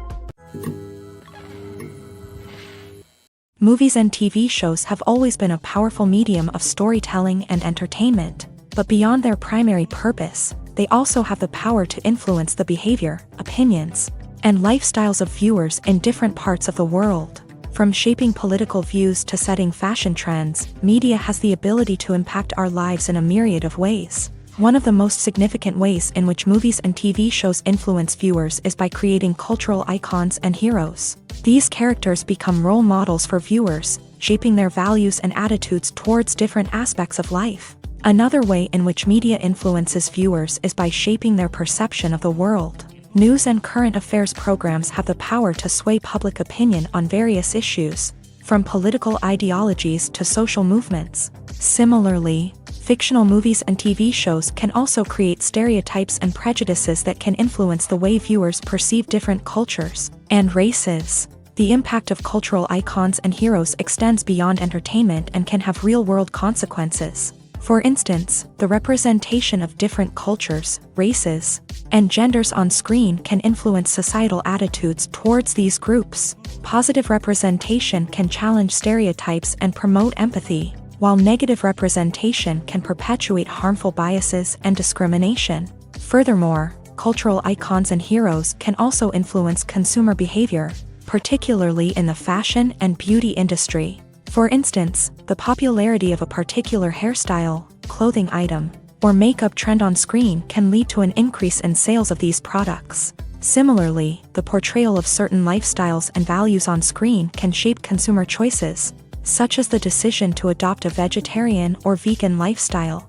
Movies and TV shows have always been a powerful medium of storytelling and entertainment, but beyond their primary purpose, they also have the power to influence the behavior, opinions, and lifestyles of viewers in different parts of the world. From shaping political views to setting fashion trends, media has the ability to impact our lives in a myriad of ways. One of the most significant ways in which movies and TV shows influence viewers is by creating cultural icons and heroes. These characters become role models for viewers, shaping their values and attitudes towards different aspects of life. Another way in which media influences viewers is by shaping their perception of the world. News and current affairs programs have the power to sway public opinion on various issues, from political ideologies to social movements. Similarly, fictional movies and TV shows can also create stereotypes and prejudices that can influence the way viewers perceive different cultures and races. The impact of cultural icons and heroes extends beyond entertainment and can have real-world consequences. For instance, the representation of different cultures, races, and genders on screen can influence societal attitudes towards these groups. Positive representation can challenge stereotypes and promote empathy, while negative representation can perpetuate harmful biases and discrimination. Furthermore, cultural icons and heroes can also influence consumer behavior, particularly in the fashion and beauty industry. For instance, the popularity of a particular hairstyle, clothing item, or makeup trend on screen can lead to an increase in sales of these products. Similarly, the portrayal of certain lifestyles and values on screen can shape consumer choices, such as the decision to adopt a vegetarian or vegan lifestyle.